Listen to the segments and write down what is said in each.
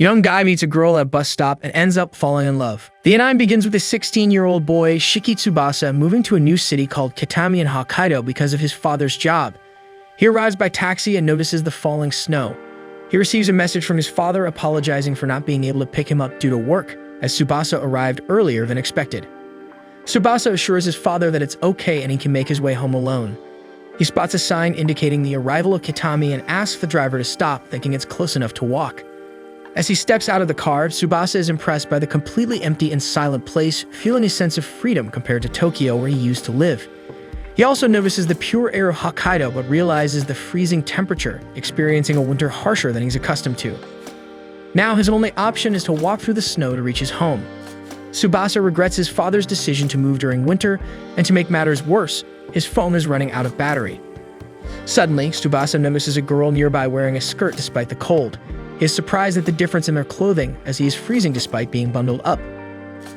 Young guy meets a girl at a bus stop and ends up falling in love. The anime begins with a 16-year-old boy, Shiki Tsubasa, moving to a new city called Kitami in Hokkaido because of his father's job. He arrives by taxi and notices the falling snow. He receives a message from his father apologizing for not being able to pick him up due to work, as Tsubasa arrived earlier than expected. Tsubasa assures his father that it's okay and he can make his way home alone. He spots a sign indicating the arrival of Kitami and asks the driver to stop, thinking it's close enough to walk. As he steps out of the car, Tsubasa is impressed by the completely empty and silent place, feeling a sense of freedom compared to Tokyo where he used to live. He also notices the pure air of Hokkaido but realizes the freezing temperature, experiencing a winter harsher than he's accustomed to. Now his only option is to walk through the snow to reach his home. Tsubasa regrets his father's decision to move during winter, and to make matters worse, his phone is running out of battery. Suddenly, Tsubasa notices a girl nearby wearing a skirt despite the cold. He is surprised at the difference in their clothing, as he is freezing despite being bundled up.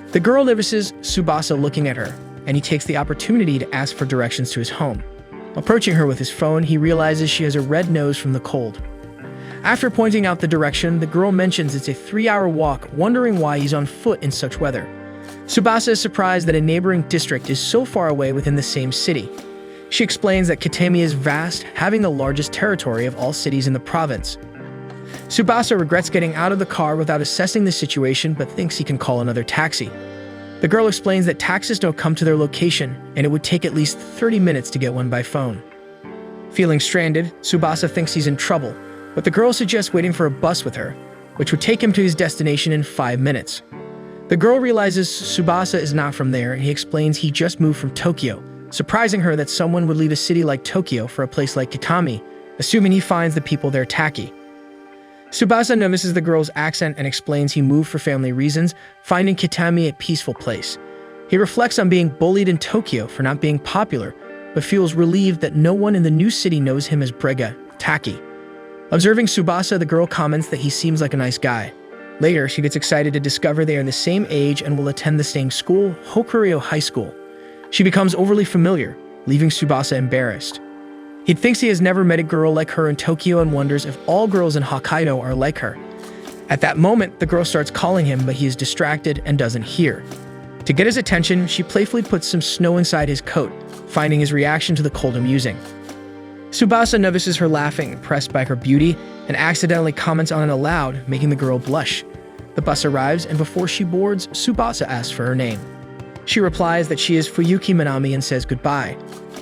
The girl notices Tsubasa looking at her, and he takes the opportunity to ask for directions to his home. Approaching her with his phone, he realizes she has a red nose from the cold. After pointing out the direction, the girl mentions it's a 3-hour walk, wondering why he's on foot in such weather. Tsubasa is surprised that a neighboring district is so far away within the same city. She explains that Kitami is vast, having the largest territory of all cities in the province. Tsubasa regrets getting out of the car without assessing the situation, but thinks he can call another taxi. The girl explains that taxis don't come to their location, and it would take at least 30 minutes to get one by phone. Feeling stranded, Tsubasa thinks he's in trouble, but the girl suggests waiting for a bus with her, which would take him to his destination in 5 minutes. The girl realizes Tsubasa is not from there, and he explains he just moved from Tokyo, surprising her that someone would leave a city like Tokyo for a place like Kitami, assuming he finds the people there tacky. Tsubasa notices the girl's accent and explains he moved for family reasons, finding Kitami a peaceful place. He reflects on being bullied in Tokyo for not being popular, but feels relieved that no one in the new city knows him as Brega, tacky. Observing Tsubasa, the girl comments that he seems like a nice guy. Later, she gets excited to discover they are the same age and will attend the same school, Hokkaido High School. She becomes overly familiar, leaving Tsubasa embarrassed. He thinks he has never met a girl like her in Tokyo and wonders if all girls in Hokkaido are like her. At that moment, the girl starts calling him, but he is distracted and doesn't hear. To get his attention, she playfully puts some snow inside his coat, finding his reaction to the cold amusing. Tsubasa notices her laughing, impressed by her beauty, and accidentally comments on it aloud, making the girl blush. The bus arrives, and before she boards, Tsubasa asks for her name. She replies that she is Fuyuki Minami and says goodbye.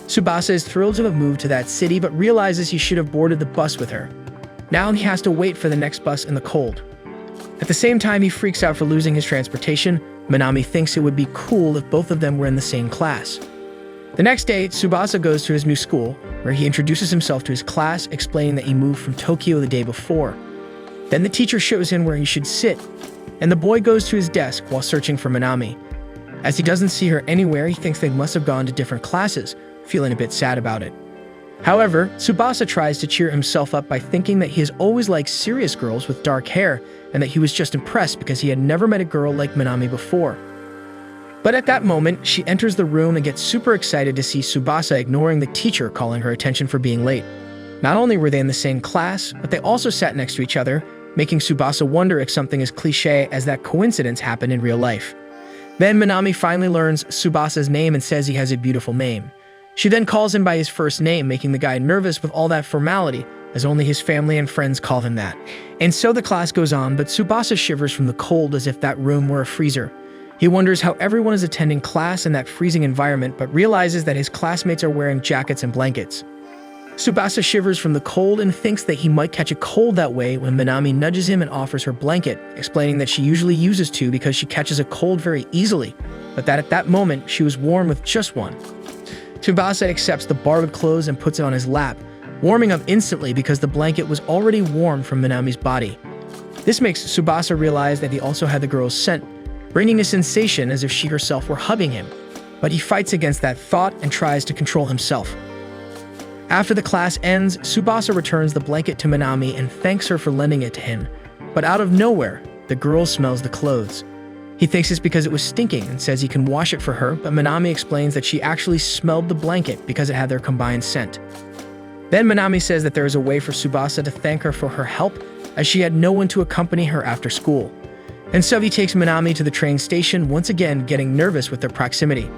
Tsubasa is thrilled to have moved to that city, but realizes he should have boarded the bus with her. Now he has to wait for the next bus in the cold. At the same time, he freaks out for losing his transportation. Minami thinks it would be cool if both of them were in the same class. The next day, Tsubasa goes to his new school, where he introduces himself to his class, explaining that he moved from Tokyo the day before. Then the teacher shows him where he should sit, and the boy goes to his desk while searching for Minami. As he doesn't see her anywhere, he thinks they must have gone to different classes, feeling a bit sad about it. However, Tsubasa tries to cheer himself up by thinking that he has always liked serious girls with dark hair, and that he was just impressed because he had never met a girl like Minami before. But at that moment, she enters the room and gets super excited to see Tsubasa ignoring the teacher calling her attention for being late. Not only were they in the same class, but they also sat next to each other, making Tsubasa wonder if something as cliché as that coincidence happened in real life. Then Minami finally learns Tsubasa's name and says he has a beautiful name. She then calls him by his first name, making the guy nervous with all that formality, as only his family and friends call him that. And so the class goes on, but Tsubasa shivers from the cold as if that room were a freezer. He wonders how everyone is attending class in that freezing environment, but realizes that his classmates are wearing jackets and blankets. Tsubasa shivers from the cold and thinks that he might catch a cold that way when Minami nudges him and offers her blanket, explaining that she usually uses two because she catches a cold very easily, but that at that moment she was warm with just one. Tsubasa accepts the borrowed clothes and puts it on his lap, warming up instantly because the blanket was already warm from Minami's body. This makes Tsubasa realize that he also had the girl's scent, bringing a sensation as if she herself were hugging him, but he fights against that thought and tries to control himself. After the class ends, Tsubasa returns the blanket to Minami and thanks her for lending it to him, but out of nowhere, the girl smells the clothes. He thinks it's because it was stinking and says he can wash it for her, but Minami explains that she actually smelled the blanket because it had their combined scent. Then Minami says that there is a way for Tsubasa to thank her for her help, as she had no one to accompany her after school. And Suvi takes Minami to the train station, once again getting nervous with their proximity.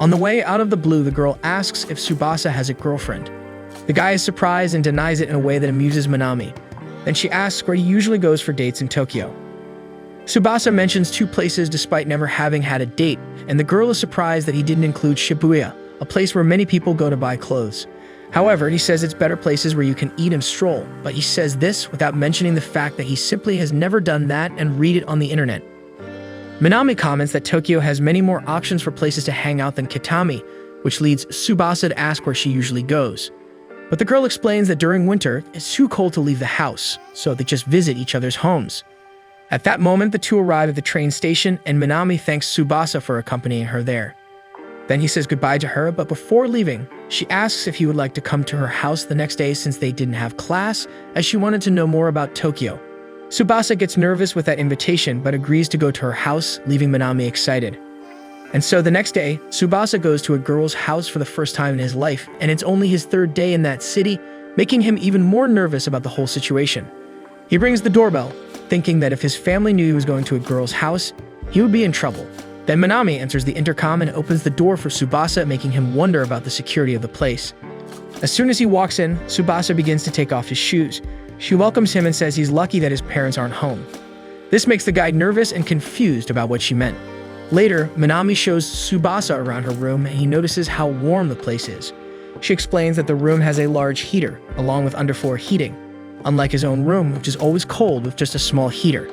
On the way, out of the blue, the girl asks if Tsubasa has a girlfriend. The guy is surprised and denies it in a way that amuses Minami. Then she asks where he usually goes for dates in Tokyo. Tsubasa mentions 2 places despite never having had a date, and the girl is surprised that he didn't include Shibuya, a place where many people go to buy clothes. However, he says it's better places where you can eat and stroll, but he says this without mentioning the fact that he simply has never done that and read it on the internet. Minami comments that Tokyo has many more options for places to hang out than Kitami, which leads Tsubasa to ask where she usually goes. But the girl explains that during winter, it's too cold to leave the house, so they just visit each other's homes. At that moment, the two arrive at the train station, and Minami thanks Tsubasa for accompanying her there. Then he says goodbye to her, but before leaving, she asks if he would like to come to her house the next day since they didn't have class, as she wanted to know more about Tokyo. Tsubasa gets nervous with that invitation, but agrees to go to her house, leaving Minami excited. And so the next day, Tsubasa goes to a girl's house for the first time in his life, and it's only his 3rd day in that city, making him even more nervous about the whole situation. He rings the doorbell, thinking that if his family knew he was going to a girl's house, he would be in trouble. Then Minami enters the intercom and opens the door for Tsubasa, making him wonder about the security of the place. As soon as he walks in, Tsubasa begins to take off his shoes. She welcomes him and says he's lucky that his parents aren't home. This makes the guy nervous and confused about what she meant. Later, Minami shows Tsubasa around her room and he notices how warm the place is. She explains that the room has a large heater, along with underfloor heating, unlike his own room, which is always cold with just a small heater.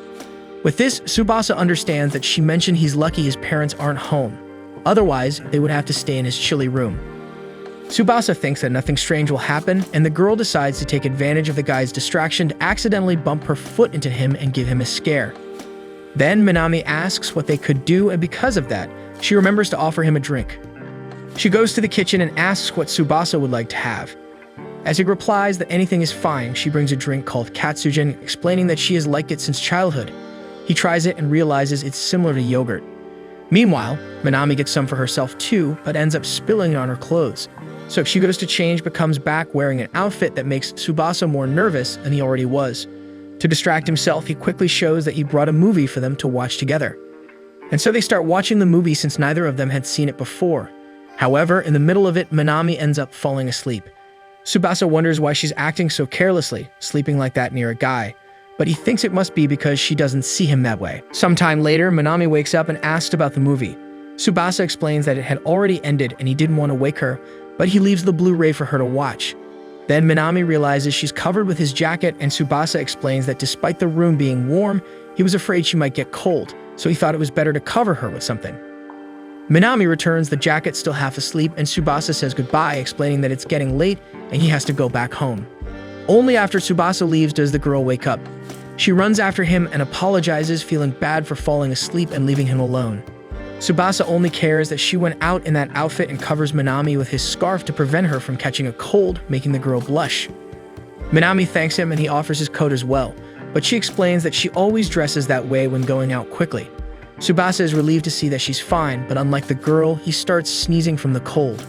With this, Tsubasa understands that she mentioned he's lucky his parents aren't home. Otherwise, they would have to stay in his chilly room. Tsubasa thinks that nothing strange will happen, and the girl decides to take advantage of the guy's distraction to accidentally bump her foot into him and give him a scare. Then Minami asks what they could do, and because of that, she remembers to offer him a drink. She goes to the kitchen and asks what Tsubasa would like to have. As he replies that anything is fine, she brings a drink called katsujin, explaining that she has liked it since childhood. He tries it and realizes it's similar to yogurt. Meanwhile, Minami gets some for herself too, but ends up spilling it on her clothes. So she goes to change but comes back wearing an outfit that makes Tsubasa more nervous than he already was. To distract himself, he quickly shows that he brought a movie for them to watch together. And so they start watching the movie since neither of them had seen it before. However, in the middle of it, Minami ends up falling asleep. Tsubasa wonders why she's acting so carelessly, sleeping like that near a guy, but he thinks it must be because she doesn't see him that way. Sometime later, Minami wakes up and asks about the movie. Tsubasa explains that it had already ended and he didn't want to wake her, but he leaves the Blu-ray for her to watch. Then Minami realizes she's covered with his jacket, and Tsubasa explains that despite the room being warm, he was afraid she might get cold, so he thought it was better to cover her with something. Minami returns the jacket still half asleep, and Tsubasa says goodbye, explaining that it's getting late and he has to go back home. Only after Tsubasa leaves does the girl wake up. She runs after him and apologizes, feeling bad for falling asleep and leaving him alone. Tsubasa only cares that she went out in that outfit and covers Minami with his scarf to prevent her from catching a cold, making the girl blush. Minami thanks him and he offers his coat as well, but she explains that she always dresses that way when going out quickly. Tsubasa is relieved to see that she's fine, but unlike the girl, he starts sneezing from the cold.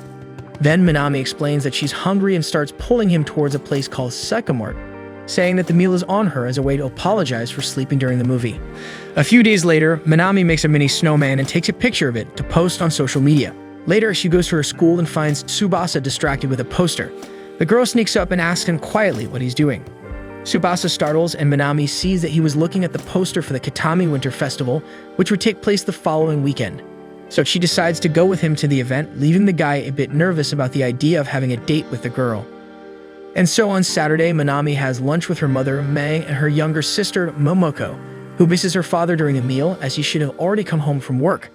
Then Minami explains that she's hungry and starts pulling him towards a place called Sycamore, saying that the meal is on her as a way to apologize for sleeping during the movie. A few days later, Minami makes a mini snowman and takes a picture of it to post on social media. Later, she goes to her school and finds Tsubasa distracted with a poster. The girl sneaks up and asks him quietly what he's doing. Tsubasa startles, and Minami sees that he was looking at the poster for the Kitami Winter Festival, which would take place the following weekend. So she decides to go with him to the event, leaving the guy a bit nervous about the idea of having a date with the girl. And so on Saturday, Minami has lunch with her mother, May, and her younger sister, Momoko, who misses her father during a meal as he should have already come home from work.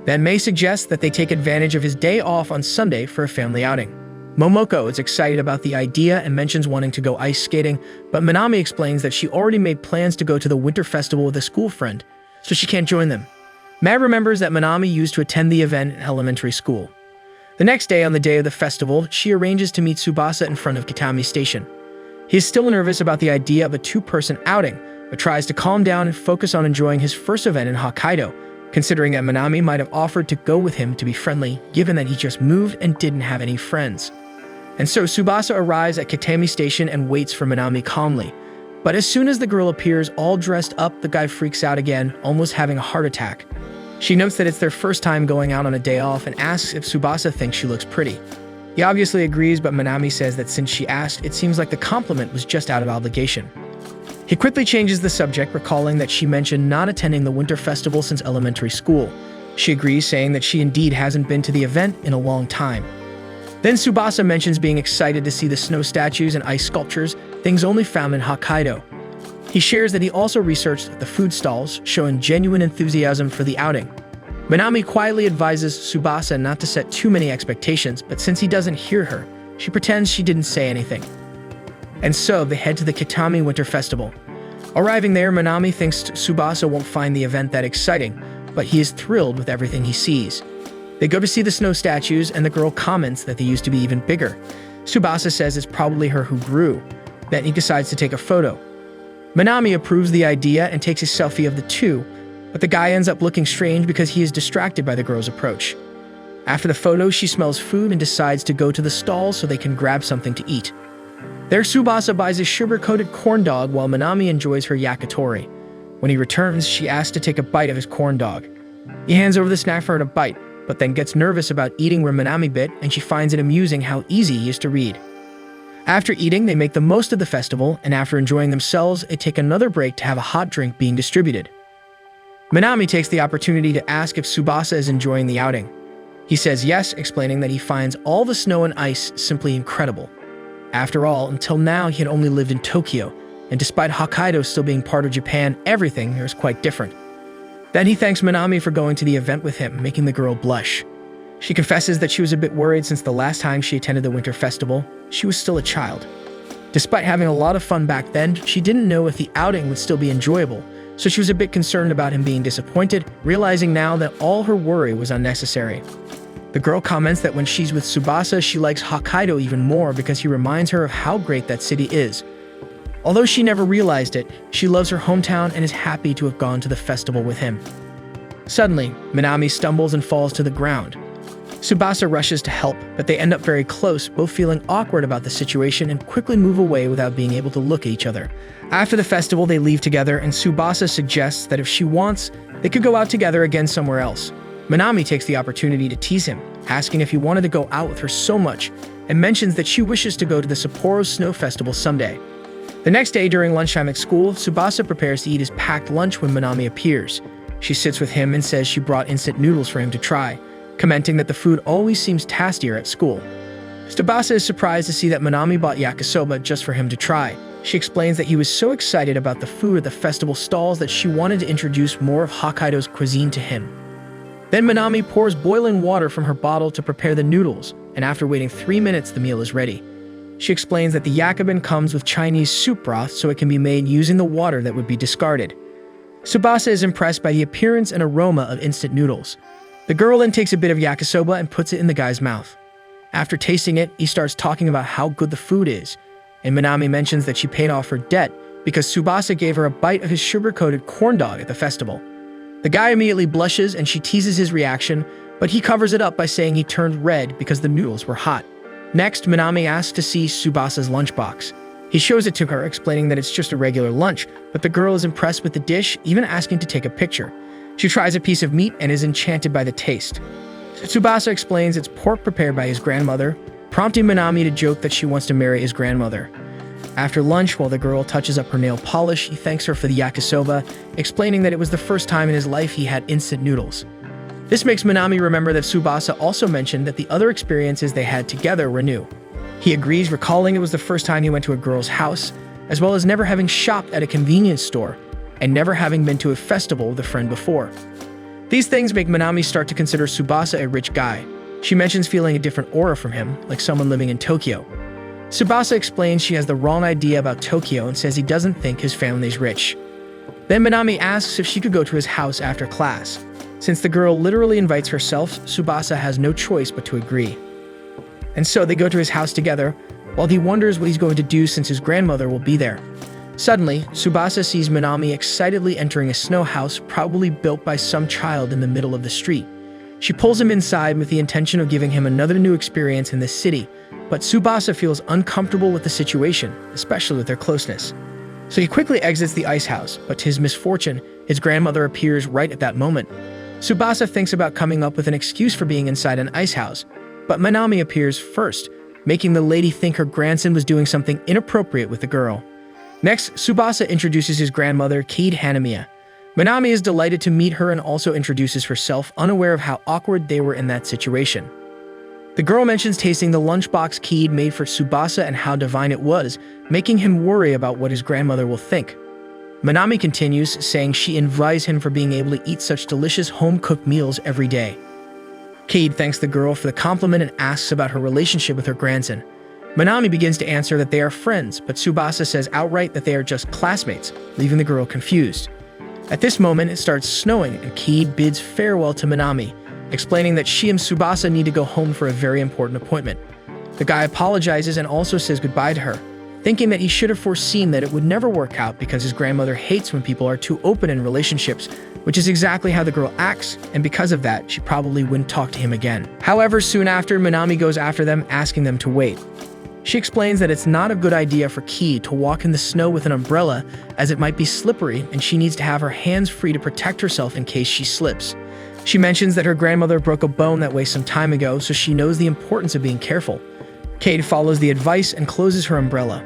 Then May suggests that they take advantage of his day off on Sunday for a family outing. Momoko is excited about the idea and mentions wanting to go ice skating, but Minami explains that she already made plans to go to the winter festival with a school friend, so she can't join them. May remembers that Minami used to attend the event in elementary school. The next day, on the day of the festival, she arranges to meet Tsubasa in front of Kitami Station. He is still nervous about the idea of a two-person outing, but tries to calm down and focus on enjoying his first event in Hokkaido, considering that Minami might have offered to go with him to be friendly, given that he just moved and didn't have any friends. And so Tsubasa arrives at Kitami Station and waits for Minami calmly. But as soon as the girl appears all dressed up, the guy freaks out again, almost having a heart attack. She notes that it's their first time going out on a day off and asks if Tsubasa thinks she looks pretty. He obviously agrees, but Minami says that since she asked, it seems like the compliment was just out of obligation. He quickly changes the subject, recalling that she mentioned not attending the winter festival since elementary school. She agrees, saying that she indeed hasn't been to the event in a long time. Then Tsubasa mentions being excited to see the snow statues and ice sculptures, things only found in Hokkaido. He shares that he also researched the food stalls, showing genuine enthusiasm for the outing. Minami quietly advises Tsubasa not to set too many expectations, but since he doesn't hear her, she pretends she didn't say anything. And so they head to the Kitami Winter Festival. Arriving there, Minami thinks Tsubasa won't find the event that exciting, but he is thrilled with everything he sees. They go to see the snow statues, and the girl comments that they used to be even bigger. Tsubasa says it's probably her who grew. Then he decides to take a photo. Minami approves the idea and takes a selfie of the two, but the guy ends up looking strange because he is distracted by the girl's approach. After the photo, she smells food and decides to go to the stalls so they can grab something to eat. There, Tsubasa buys a sugar-coated corn dog while Minami enjoys her yakitori. When he returns, she asks to take a bite of his corn dog. He hands over the snack for her to bite, but then gets nervous about eating where Minami bit, and she finds it amusing how easy he is to read. After eating, they make the most of the festival, and after enjoying themselves, they take another break to have a hot drink being distributed. Minami takes the opportunity to ask if Tsubasa is enjoying the outing. He says yes, explaining that he finds all the snow and ice simply incredible. After all, until now he had only lived in Tokyo, and despite Hokkaido still being part of Japan, everything here is quite different. Then he thanks Minami for going to the event with him, making the girl blush. She confesses that she was a bit worried since the last time she attended the winter festival. She was still a child. Despite having a lot of fun back then, she didn't know if the outing would still be enjoyable, so she was a bit concerned about him being disappointed, realizing now that all her worry was unnecessary. The girl comments that when she's with Tsubasa, she likes Hokkaido even more because he reminds her of how great that city is. Although she never realized it, she loves her hometown and is happy to have gone to the festival with him. Suddenly, Minami stumbles and falls to the ground. Tsubasa rushes to help, but they end up very close, both feeling awkward about the situation and quickly move away without being able to look at each other. After the festival, they leave together, and Tsubasa suggests that if she wants, they could go out together again somewhere else. Minami takes the opportunity to tease him, asking if he wanted to go out with her so much, and mentions that she wishes to go to the Sapporo Snow Festival someday. The next day, during lunchtime at school, Tsubasa prepares to eat his packed lunch when Minami appears. She sits with him and says she brought instant noodles for him to try, commenting that the food always seems tastier at school. Tsubasa is surprised to see that Minami bought yakisoba just for him to try. She explains that he was so excited about the food at the festival stalls that she wanted to introduce more of Hokkaido's cuisine to him. Then Minami pours boiling water from her bottle to prepare the noodles, and after waiting 3 minutes, the meal is ready. She explains that the yakabin comes with Chinese soup broth so it can be made using the water that would be discarded. Tsubasa is impressed by the appearance and aroma of instant noodles. The girl then takes a bit of yakisoba and puts it in the guy's mouth. After tasting it, he starts talking about how good the food is, and Minami mentions that she paid off her debt because Tsubasa gave her a bite of his sugar-coated corn dog at the festival. The guy immediately blushes and she teases his reaction, but he covers it up by saying he turned red because the noodles were hot. Next, Minami asks to see Tsubasa's lunchbox. He shows it to her, explaining that it's just a regular lunch, but the girl is impressed with the dish, even asking to take a picture. She tries a piece of meat and is enchanted by the taste. Tsubasa explains it's pork prepared by his grandmother, prompting Minami to joke that she wants to marry his grandmother. After lunch, while the girl touches up her nail polish, he thanks her for the yakisoba, explaining that it was the first time in his life he had instant noodles. This makes Minami remember that Tsubasa also mentioned that the other experiences they had together were new. He agrees, recalling it was the first time he went to a girl's house, as well as never having shopped at a convenience store, and never having been to a festival with a friend before. These things make Minami start to consider Tsubasa a rich guy. She mentions feeling a different aura from him, like someone living in Tokyo. Tsubasa explains she has the wrong idea about Tokyo and says he doesn't think his family's rich. Then Minami asks if she could go to his house after class. Since the girl literally invites herself, Tsubasa has no choice but to agree. And so they go to his house together, while he wonders what he's going to do since his grandmother will be there. Suddenly, Tsubasa sees Minami excitedly entering a snow house probably built by some child in the middle of the street. She pulls him inside with the intention of giving him another new experience in the city, but Tsubasa feels uncomfortable with the situation, especially with their closeness. So he quickly exits the ice house, but to his misfortune, his grandmother appears right at that moment. Tsubasa thinks about coming up with an excuse for being inside an ice house, but Minami appears first, making the lady think her grandson was doing something inappropriate with the girl. Next, Tsubasa introduces his grandmother, Kid Hanamiya. Minami is delighted to meet her and also introduces herself, unaware of how awkward they were in that situation. The girl mentions tasting the lunchbox Kid made for Tsubasa and how divine it was, making him worry about what his grandmother will think. Minami continues, saying she envies him for being able to eat such delicious home-cooked meals every day. Kid thanks the girl for the compliment and asks about her relationship with her grandson. Minami begins to answer that they are friends, but Tsubasa says outright that they are just classmates, leaving the girl confused. At this moment, it starts snowing, and Kid bids farewell to Minami, explaining that she and Tsubasa need to go home for a very important appointment. The guy apologizes and also says goodbye to her, thinking that he should have foreseen that it would never work out because his grandmother hates when people are too open in relationships, which is exactly how the girl acts, and because of that, she probably wouldn't talk to him again. However, soon after, Minami goes after them, asking them to wait. She explains that it's not a good idea for Kid to walk in the snow with an umbrella, as it might be slippery, and she needs to have her hands free to protect herself in case she slips. She mentions that her grandmother broke a bone that way some time ago, so she knows the importance of being careful. Kid follows the advice and closes her umbrella.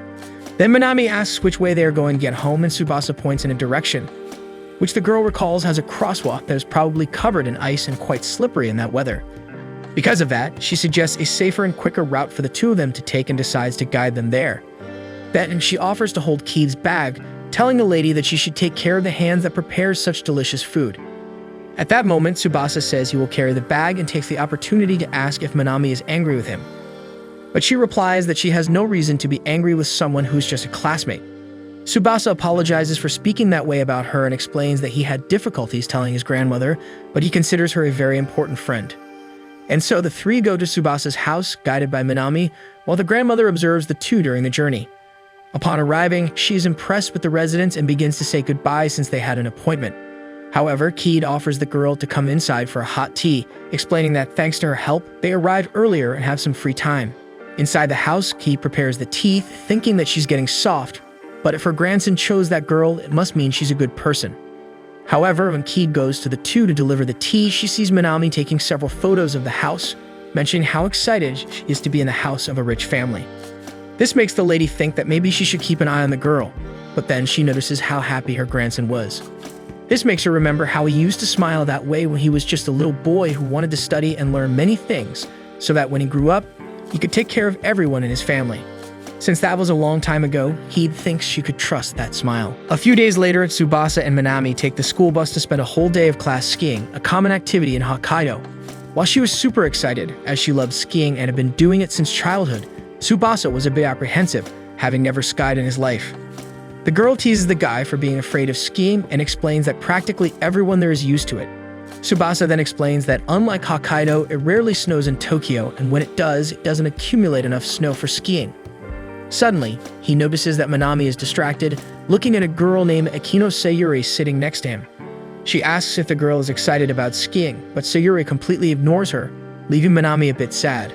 Then Minami asks which way they are going to get home, and Tsubasa points in a direction, which the girl recalls has a crosswalk that is probably covered in ice and quite slippery in that weather. Because of that, she suggests a safer and quicker route for the two of them to take and decides to guide them there. Then she offers to hold Kid's bag, telling the lady that she should take care of the hands that prepare such delicious food. At that moment, Tsubasa says he will carry the bag and takes the opportunity to ask if Minami is angry with him. But she replies that she has no reason to be angry with someone who's just a classmate. Tsubasa apologizes for speaking that way about her and explains that he had difficulties telling his grandmother, but he considers her a very important friend. And so the three go to Tsubasa's house, guided by Minami, while the grandmother observes the two during the journey. Upon arriving, she is impressed with the residence and begins to say goodbye since they had an appointment. However, Kid offers the girl to come inside for a hot tea, explaining that thanks to her help, they arrived earlier and have some free time. Inside the house, Kid prepares the tea, thinking that she's getting soft, but if her grandson chose that girl, it must mean she's a good person. However, when Kid goes to the two to deliver the tea, she sees Minami taking several photos of the house, mentioning how excited she is to be in the house of a rich family. This makes the lady think that maybe she should keep an eye on the girl, but then she notices how happy her grandson was. This makes her remember how he used to smile that way when he was just a little boy who wanted to study and learn many things, so that when he grew up, he could take care of everyone in his family. Since that was a long time ago, Kid thinks she could trust that smile. A few days later, Tsubasa and Minami take the school bus to spend a whole day of class skiing, a common activity in Hokkaido. While she was super excited, as she loved skiing and had been doing it since childhood, Tsubasa was a bit apprehensive, having never skied in his life. The girl teases the guy for being afraid of skiing and explains that practically everyone there is used to it. Tsubasa then explains that unlike Hokkaido, it rarely snows in Tokyo, and when it doesn't accumulate enough snow for skiing. Suddenly, he notices that Minami is distracted, looking at a girl named Akino Sayuri sitting next to him. She asks if the girl is excited about skiing, but Sayuri completely ignores her, leaving Minami a bit sad.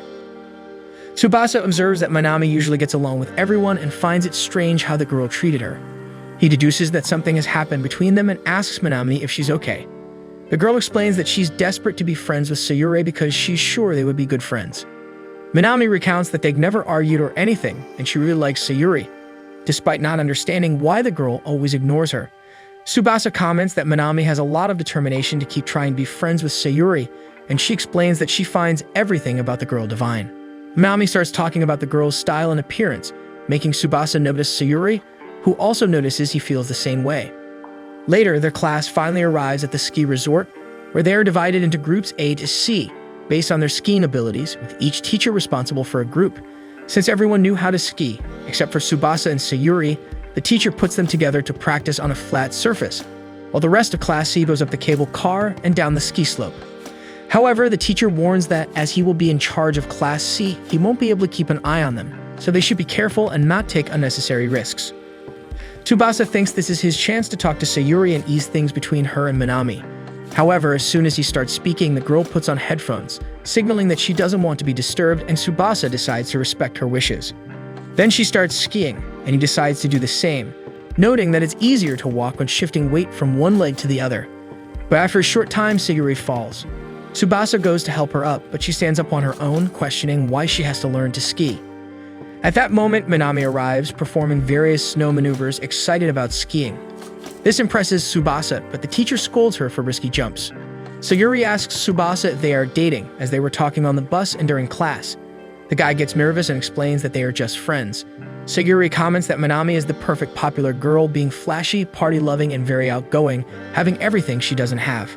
Tsubasa observes that Minami usually gets along with everyone and finds it strange how the girl treated her. He deduces that something has happened between them and asks Minami if she's okay. The girl explains that she's desperate to be friends with Sayuri because she's sure they would be good friends. Minami recounts that they've never argued or anything, and she really likes Sayuri, despite not understanding why the girl always ignores her. Tsubasa comments that Minami has a lot of determination to keep trying to be friends with Sayuri, and she explains that she finds everything about the girl divine. Minami starts talking about the girl's style and appearance, making Tsubasa notice Sayuri, who also notices he feels the same way. Later, their class finally arrives at the ski resort, where they are divided into groups A to C, based on their skiing abilities, with each teacher responsible for a group. Since everyone knew how to ski, except for Tsubasa and Sayuri, the teacher puts them together to practice on a flat surface, while the rest of Class C goes up the cable car and down the ski slope. However, the teacher warns that as he will be in charge of Class C, he won't be able to keep an eye on them, so they should be careful and not take unnecessary risks. Tsubasa thinks this is his chance to talk to Sayuri and ease things between her and Minami. However, as soon as he starts speaking, the girl puts on headphones, signaling that she doesn't want to be disturbed, and Tsubasa decides to respect her wishes. Then she starts skiing, and he decides to do the same, noting that it's easier to walk when shifting weight from one leg to the other. But after a short time, Sayuri falls. Tsubasa goes to help her up, but she stands up on her own, questioning why she has to learn to ski. At that moment, Minami arrives, performing various snow maneuvers, excited about skiing. This impresses Tsubasa, but the teacher scolds her for risky jumps. Sayuri asks Tsubasa if they are dating, as they were talking on the bus and during class. The guy gets nervous and explains that they are just friends. Sayuri comments that Minami is the perfect popular girl, being flashy, party-loving, and very outgoing, having everything she doesn't have.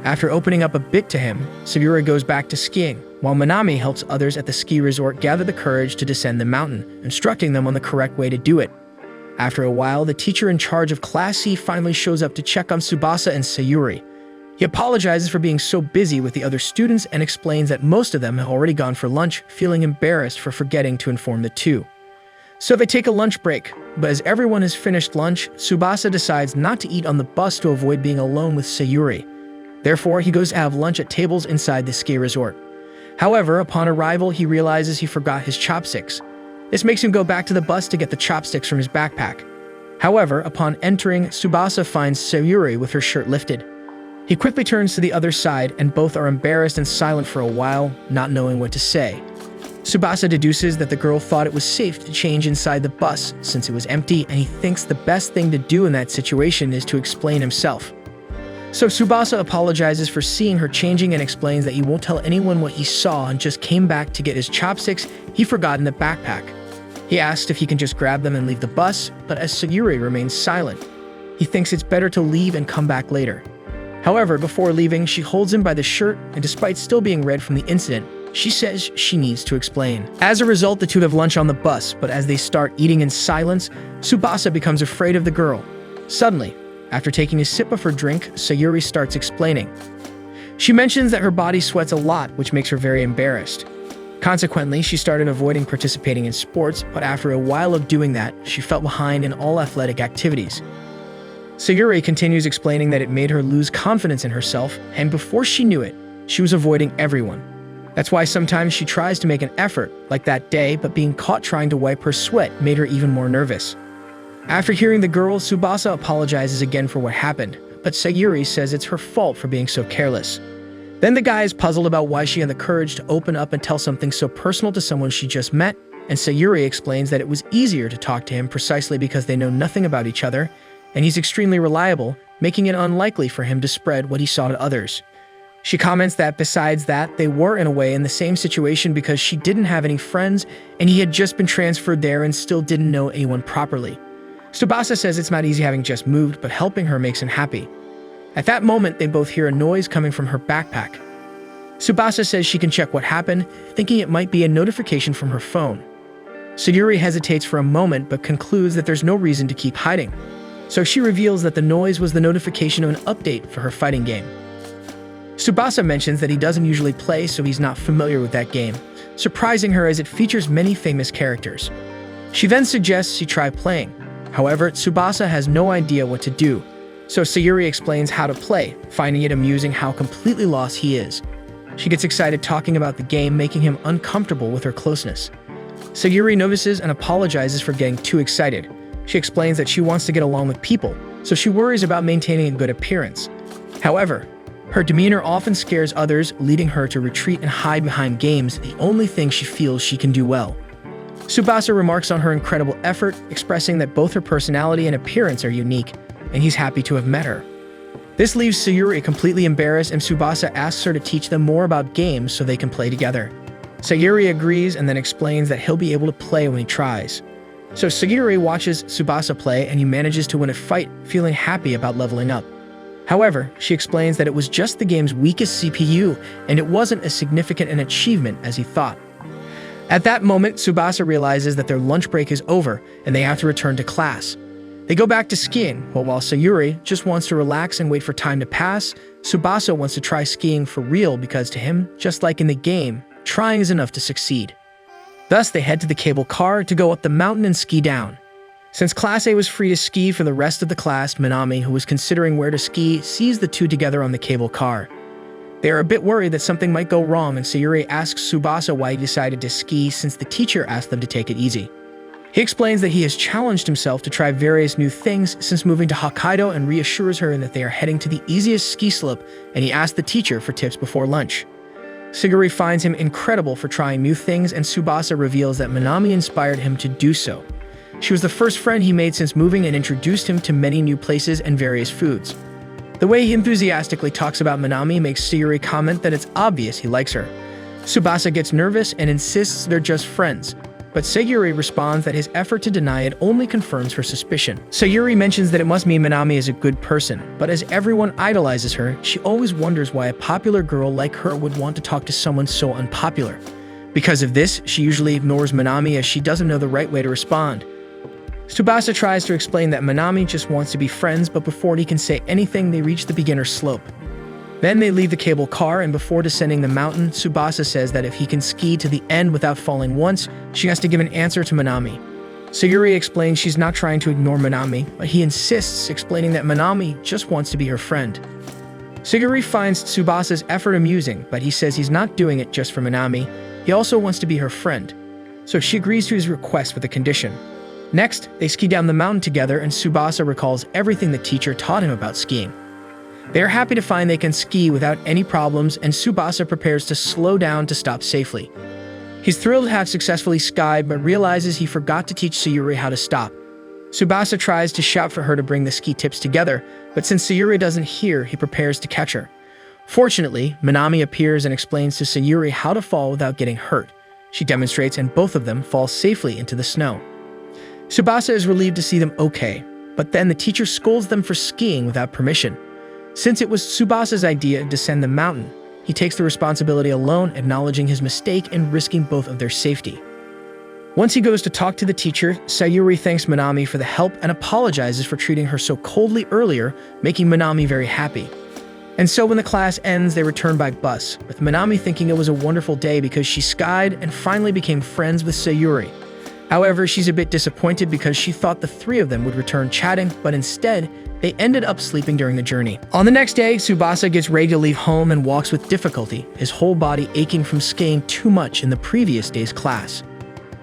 After opening up a bit to him, Sayuri goes back to skiing, while Minami helps others at the ski resort gather the courage to descend the mountain, instructing them on the correct way to do it. After a while, the teacher in charge of Class C finally shows up to check on Tsubasa and Sayuri. He apologizes for being so busy with the other students and explains that most of them have already gone for lunch, feeling embarrassed for forgetting to inform the two. So they take a lunch break, but as everyone has finished lunch, Tsubasa decides not to eat on the bus to avoid being alone with Sayuri. Therefore, he goes to have lunch at tables inside the ski resort. However, upon arrival, he realizes he forgot his chopsticks. This makes him go back to the bus to get the chopsticks from his backpack. However, upon entering, Tsubasa finds Sayuri with her shirt lifted. He quickly turns to the other side, and both are embarrassed and silent for a while, not knowing what to say. Tsubasa deduces that the girl thought it was safe to change inside the bus since it was empty, and he thinks the best thing to do in that situation is to explain himself. So Tsubasa apologizes for seeing her changing and explains that he won't tell anyone what he saw and just came back to get his chopsticks he forgot in the backpack. He asks if he can just grab them and leave the bus, but as Sayuri remains silent, he thinks it's better to leave and come back later. However, before leaving, she holds him by the shirt, and despite still being red from the incident, she says she needs to explain. As a result, the two have lunch on the bus, but as they start eating in silence, Tsubasa becomes afraid of the girl. Suddenly, after taking a sip of her drink, Sayuri starts explaining. She mentions that her body sweats a lot, which makes her very embarrassed. Consequently, she started avoiding participating in sports, but after a while of doing that, she fell behind in all athletic activities. Sayuri continues explaining that it made her lose confidence in herself, and before she knew it, she was avoiding everyone. That's why sometimes she tries to make an effort, like that day, but being caught trying to wipe her sweat made her even more nervous. After hearing the girl, Tsubasa apologizes again for what happened, but Sayuri says it's her fault for being so careless. Then the guy is puzzled about why she had the courage to open up and tell something so personal to someone she just met, and Sayuri explains that it was easier to talk to him precisely because they know nothing about each other, and he's extremely reliable, making it unlikely for him to spread what he saw to others. She comments that besides that, they were in a way in the same situation because she didn't have any friends, and he had just been transferred there and still didn't know anyone properly. Tsubasa says it's not easy having just moved, but helping her makes him happy. At that moment, they both hear a noise coming from her backpack. Tsubasa says she can check what happened, thinking it might be a notification from her phone. Sayuri hesitates for a moment, but concludes that there's no reason to keep hiding. So she reveals that the noise was the notification of an update for her fighting game. Tsubasa mentions that he doesn't usually play, so he's not familiar with that game, surprising her as it features many famous characters. She then suggests she try playing. However, Tsubasa has no idea what to do, so Sayuri explains how to play, finding it amusing how completely lost he is. She gets excited talking about the game, making him uncomfortable with her closeness. Sayuri notices and apologizes for getting too excited. She explains that she wants to get along with people, so she worries about maintaining a good appearance. However, her demeanor often scares others, leading her to retreat and hide behind games, the only thing she feels she can do well. Tsubasa remarks on her incredible effort, expressing that both her personality and appearance are unique, and he's happy to have met her. This leaves Sayuri completely embarrassed, and Tsubasa asks her to teach them more about games so they can play together. Sayuri agrees and then explains that he'll be able to play when he tries. So Sayuri watches Tsubasa play and he manages to win a fight, feeling happy about leveling up. However, she explains that it was just the game's weakest CPU, and it wasn't as significant an achievement as he thought. At that moment, Tsubasa realizes that their lunch break is over and they have to return to class. They go back to skiing, but while Sayuri just wants to relax and wait for time to pass, Tsubasa wants to try skiing for real because to him, just like in the game, trying is enough to succeed. Thus, they head to the cable car to go up the mountain and ski down. Since Class A was free to ski for the rest of the class, Minami, who was considering where to ski, sees the two together on the cable car. They are a bit worried that something might go wrong, and Sayuri asks Tsubasa why he decided to ski since the teacher asked them to take it easy. He explains that he has challenged himself to try various new things since moving to Hokkaido and reassures her that they are heading to the easiest ski slope, and he asks the teacher for tips before lunch. Sayuri finds him incredible for trying new things, and Tsubasa reveals that Minami inspired him to do so. She was the first friend he made since moving and introduced him to many new places and various foods. The way he enthusiastically talks about Minami makes Sayuri comment that it's obvious he likes her. Tsubasa gets nervous and insists they're just friends, but Sayuri responds that his effort to deny it only confirms her suspicion. Sayuri mentions that it must mean Minami is a good person, but as everyone idolizes her, she always wonders why a popular girl like her would want to talk to someone so unpopular. Because of this, she usually ignores Minami as she doesn't know the right way to respond. Tsubasa tries to explain that Minami just wants to be friends, but before he can say anything, they reach the beginner slope. Then they leave the cable car, and before descending the mountain, Tsubasa says that if he can ski to the end without falling once, she has to give an answer to Minami. Sayuri explains she's not trying to ignore Minami, but he insists, explaining that Minami just wants to be her friend. Sayuri finds Tsubasa's effort amusing, but he says he's not doing it just for Minami, he also wants to be her friend. So she agrees to his request with a condition. Next, they ski down the mountain together, and Tsubasa recalls everything the teacher taught him about skiing. They are happy to find they can ski without any problems, and Tsubasa prepares to slow down to stop safely. He's thrilled to have successfully skied, but realizes he forgot to teach Sayuri how to stop. Tsubasa tries to shout for her to bring the ski tips together, but since Sayuri doesn't hear, he prepares to catch her. Fortunately, Minami appears and explains to Sayuri how to fall without getting hurt. She demonstrates, and both of them fall safely into the snow. Tsubasa is relieved to see them okay, but then the teacher scolds them for skiing without permission. Since it was Tsubasa's idea to descend the mountain, he takes the responsibility alone, acknowledging his mistake and risking both of their safety. Once he goes to talk to the teacher, Sayuri thanks Minami for the help and apologizes for treating her so coldly earlier, making Minami very happy. And so when the class ends, they return by bus, with Minami thinking it was a wonderful day because she skied and finally became friends with Sayuri. However, she's a bit disappointed because she thought the three of them would return chatting, but instead, they ended up sleeping during the journey. On the next day, Tsubasa gets ready to leave home and walks with difficulty, his whole body aching from skiing too much in the previous day's class.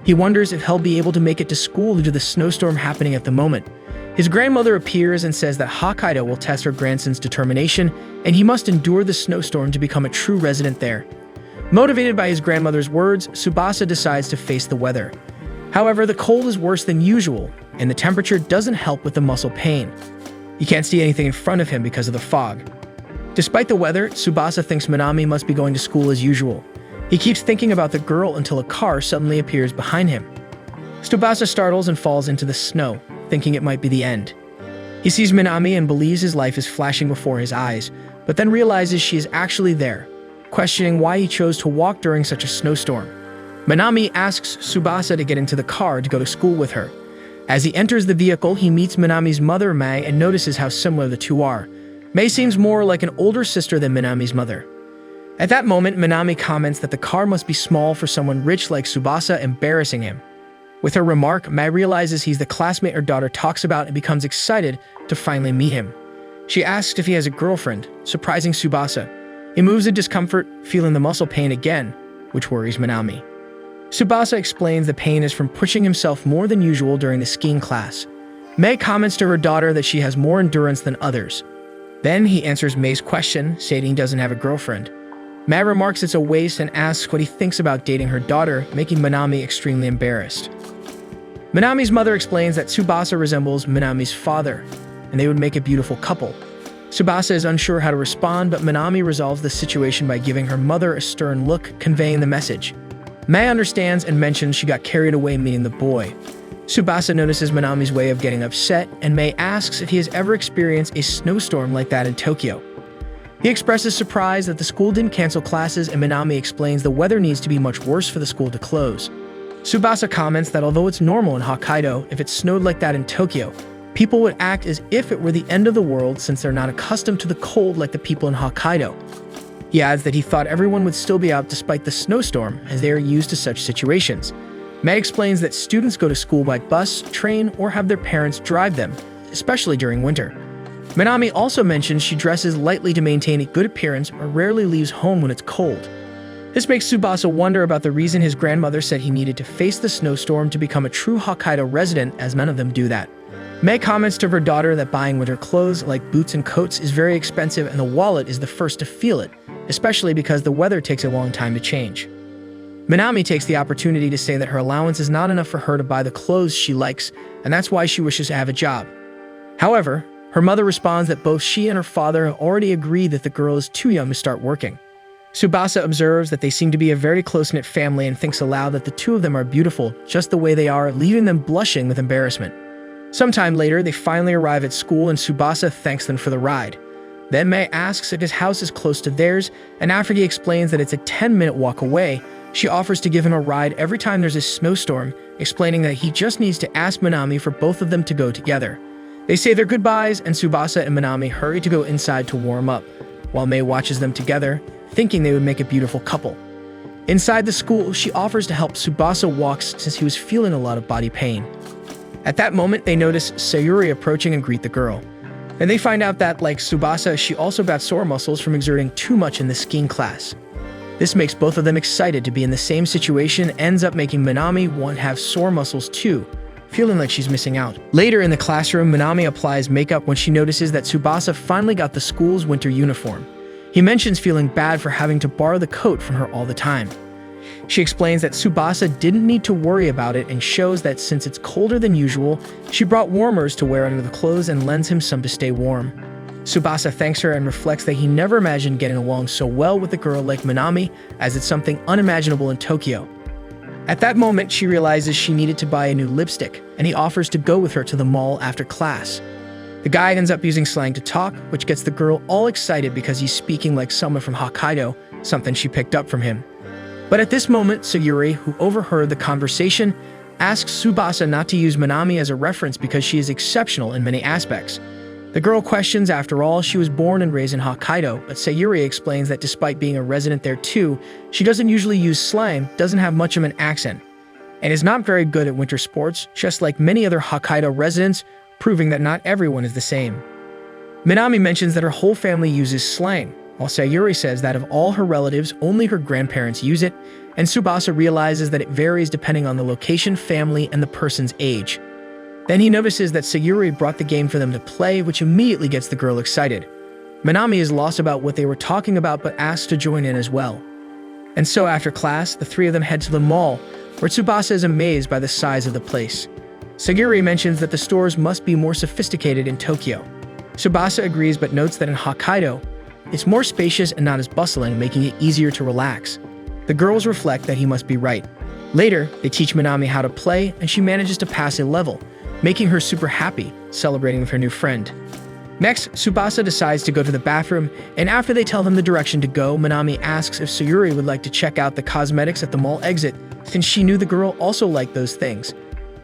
He wonders if he'll be able to make it to school due to the snowstorm happening at the moment. His grandmother appears and says that Hokkaido will test her grandson's determination, and he must endure the snowstorm to become a true resident there. Motivated by his grandmother's words, Tsubasa decides to face the weather. However, the cold is worse than usual, and the temperature doesn't help with the muscle pain. He can't see anything in front of him because of the fog. Despite the weather, Tsubasa thinks Minami must be going to school as usual. He keeps thinking about the girl until a car suddenly appears behind him. Tsubasa startles and falls into the snow, thinking it might be the end. He sees Minami and believes his life is flashing before his eyes, but then realizes she is actually there, questioning why he chose to walk during such a snowstorm. Minami asks Tsubasa to get into the car to go to school with her. As he enters the vehicle, he meets Minami's mother, Mei, and notices how similar the two are. Mei seems more like an older sister than Minami's mother. At that moment, Minami comments that the car must be small for someone rich like Tsubasa, embarrassing him. With her remark, Mei realizes he's the classmate her daughter talks about and becomes excited to finally meet him. She asks if he has a girlfriend, surprising Tsubasa. He moves in discomfort, feeling the muscle pain again, which worries Minami. Tsubasa explains the pain is from pushing himself more than usual during the skiing class. Mei comments to her daughter that she has more endurance than others. Then he answers Mei's question, stating he doesn't have a girlfriend. Mei remarks it's a waste and asks what he thinks about dating her daughter, making Minami extremely embarrassed. Minami's mother explains that Tsubasa resembles Minami's father, and they would make a beautiful couple. Tsubasa is unsure how to respond, but Minami resolves the situation by giving her mother a stern look, conveying the message. Mei understands and mentions she got carried away meeting the boy. Tsubasa notices Minami's way of getting upset, and Mei asks if he has ever experienced a snowstorm like that in Tokyo. He expresses surprise that the school didn't cancel classes, and Minami explains the weather needs to be much worse for the school to close. Tsubasa comments that although it's normal in Hokkaido, if it snowed like that in Tokyo, people would act as if it were the end of the world since they're not accustomed to the cold like the people in Hokkaido. He adds that he thought everyone would still be out despite the snowstorm, as they are used to such situations. Mei explains that students go to school by bus, train, or have their parents drive them, especially during winter. Minami also mentions she dresses lightly to maintain a good appearance but rarely leaves home when it's cold. This makes Tsubasa wonder about the reason his grandmother said he needed to face the snowstorm to become a true Hokkaido resident, as none of them do that. Mei comments to her daughter that buying winter clothes like boots and coats is very expensive and the wallet is the first to feel it, especially because the weather takes a long time to change. Minami takes the opportunity to say that her allowance is not enough for her to buy the clothes she likes, and that's why she wishes to have a job. However, her mother responds that both she and her father have already agreed that the girl is too young to start working. Tsubasa observes that they seem to be a very close-knit family and thinks aloud that the two of them are beautiful just the way they are, leaving them blushing with embarrassment. Sometime later, they finally arrive at school and Tsubasa thanks them for the ride. Then Mei asks if his house is close to theirs, and after he explains that it's a 10-minute walk away, she offers to give him a ride every time there's a snowstorm, explaining that he just needs to ask Minami for both of them to go together. They say their goodbyes, and Tsubasa and Minami hurry to go inside to warm up, while Mei watches them together, thinking they would make a beautiful couple. Inside the school, she offers to help Tsubasa walk since he was feeling a lot of body pain. At that moment, they notice Sayuri approaching and greet the girl. And they find out that, like Tsubasa, she also got sore muscles from exerting too much in the skiing class. This makes both of them excited to be in the same situation and ends up making Minami want to have sore muscles too, feeling like she's missing out. Later in the classroom, Minami applies makeup when she notices that Tsubasa finally got the school's winter uniform. He mentions feeling bad for having to borrow the coat from her all the time. She explains that Tsubasa didn't need to worry about it and shows that since it's colder than usual, she brought warmers to wear under the clothes and lends him some to stay warm. Tsubasa thanks her and reflects that he never imagined getting along so well with a girl like Minami, as it's something unimaginable in Tokyo. At that moment, she realizes she needed to buy a new lipstick, and he offers to go with her to the mall after class. The guy ends up using slang to talk, which gets the girl all excited because he's speaking like someone from Hokkaido, something she picked up from him. But at this moment, Sayuri, who overheard the conversation, asks Tsubasa not to use Minami as a reference because she is exceptional in many aspects. The girl questions, after all, she was born and raised in Hokkaido, but Sayuri explains that despite being a resident there too, she doesn't usually use slang, doesn't have much of an accent, and is not very good at winter sports, just like many other Hokkaido residents, proving that not everyone is the same. Minami mentions that her whole family uses slang, while Sayuri says that of all her relatives, only her grandparents use it, and Tsubasa realizes that it varies depending on the location, family, and the person's age. Then he notices that Sayuri brought the game for them to play, which immediately gets the girl excited. Minami is lost about what they were talking about but asks to join in as well. And so after class, the three of them head to the mall, where Tsubasa is amazed by the size of the place. Sayuri mentions that the stores must be more sophisticated in Tokyo. Tsubasa agrees but notes that in Hokkaido, it's more spacious and not as bustling, making it easier to relax. The girls reflect that he must be right. Later, they teach Minami how to play, and she manages to pass a level, making her super happy, celebrating with her new friend. Next, Tsubasa decides to go to the bathroom, and after they tell him the direction to go, Minami asks if Sayuri would like to check out the cosmetics at the mall exit, since she knew the girl also liked those things.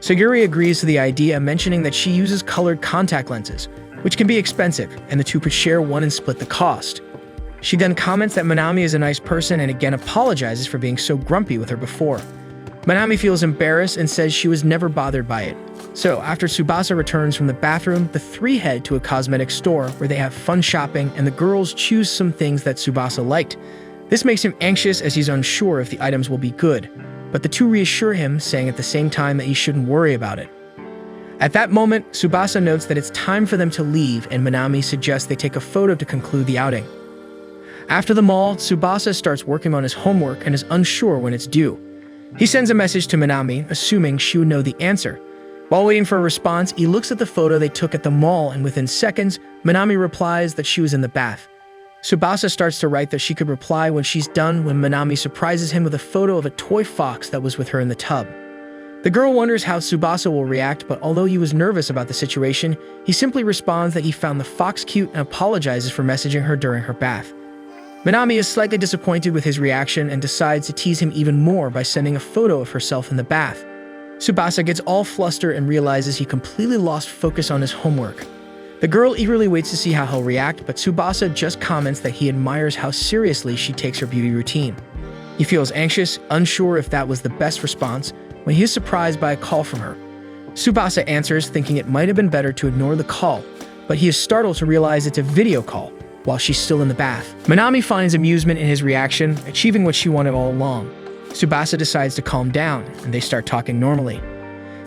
Sayuri agrees to the idea, mentioning that she uses colored contact lenses, which can be expensive, and the two could share one and split the cost. She then comments that Minami is a nice person and again apologizes for being so grumpy with her before. Minami feels embarrassed and says she was never bothered by it. So, after Tsubasa returns from the bathroom, the three head to a cosmetic store where they have fun shopping and the girls choose some things that Tsubasa liked. This makes him anxious as he's unsure if the items will be good, but the two reassure him, saying at the same time that he shouldn't worry about it. At that moment, Tsubasa notes that it's time for them to leave, and Minami suggests they take a photo to conclude the outing. After the mall, Tsubasa starts working on his homework and is unsure when it's due. He sends a message to Minami, assuming she would know the answer. While waiting for a response, he looks at the photo they took at the mall, and within seconds, Minami replies that she was in the bath. Tsubasa starts to write that she could reply when she's done when Minami surprises him with a photo of a toy fox that was with her in the tub. The girl wonders how Tsubasa will react, but although he was nervous about the situation, he simply responds that he found the fox cute and apologizes for messaging her during her bath. Minami is slightly disappointed with his reaction and decides to tease him even more by sending a photo of herself in the bath. Tsubasa gets all flustered and realizes he completely lost focus on his homework. The girl eagerly waits to see how he'll react, but Tsubasa just comments that he admires how seriously she takes her beauty routine. He feels anxious, unsure if that was the best response, when he is surprised by a call from her. Tsubasa answers, thinking it might have been better to ignore the call, but he is startled to realize it's a video call. while she's still in the bath. Minami finds amusement in his reaction, achieving what she wanted all along. Tsubasa decides to calm down, and they start talking normally.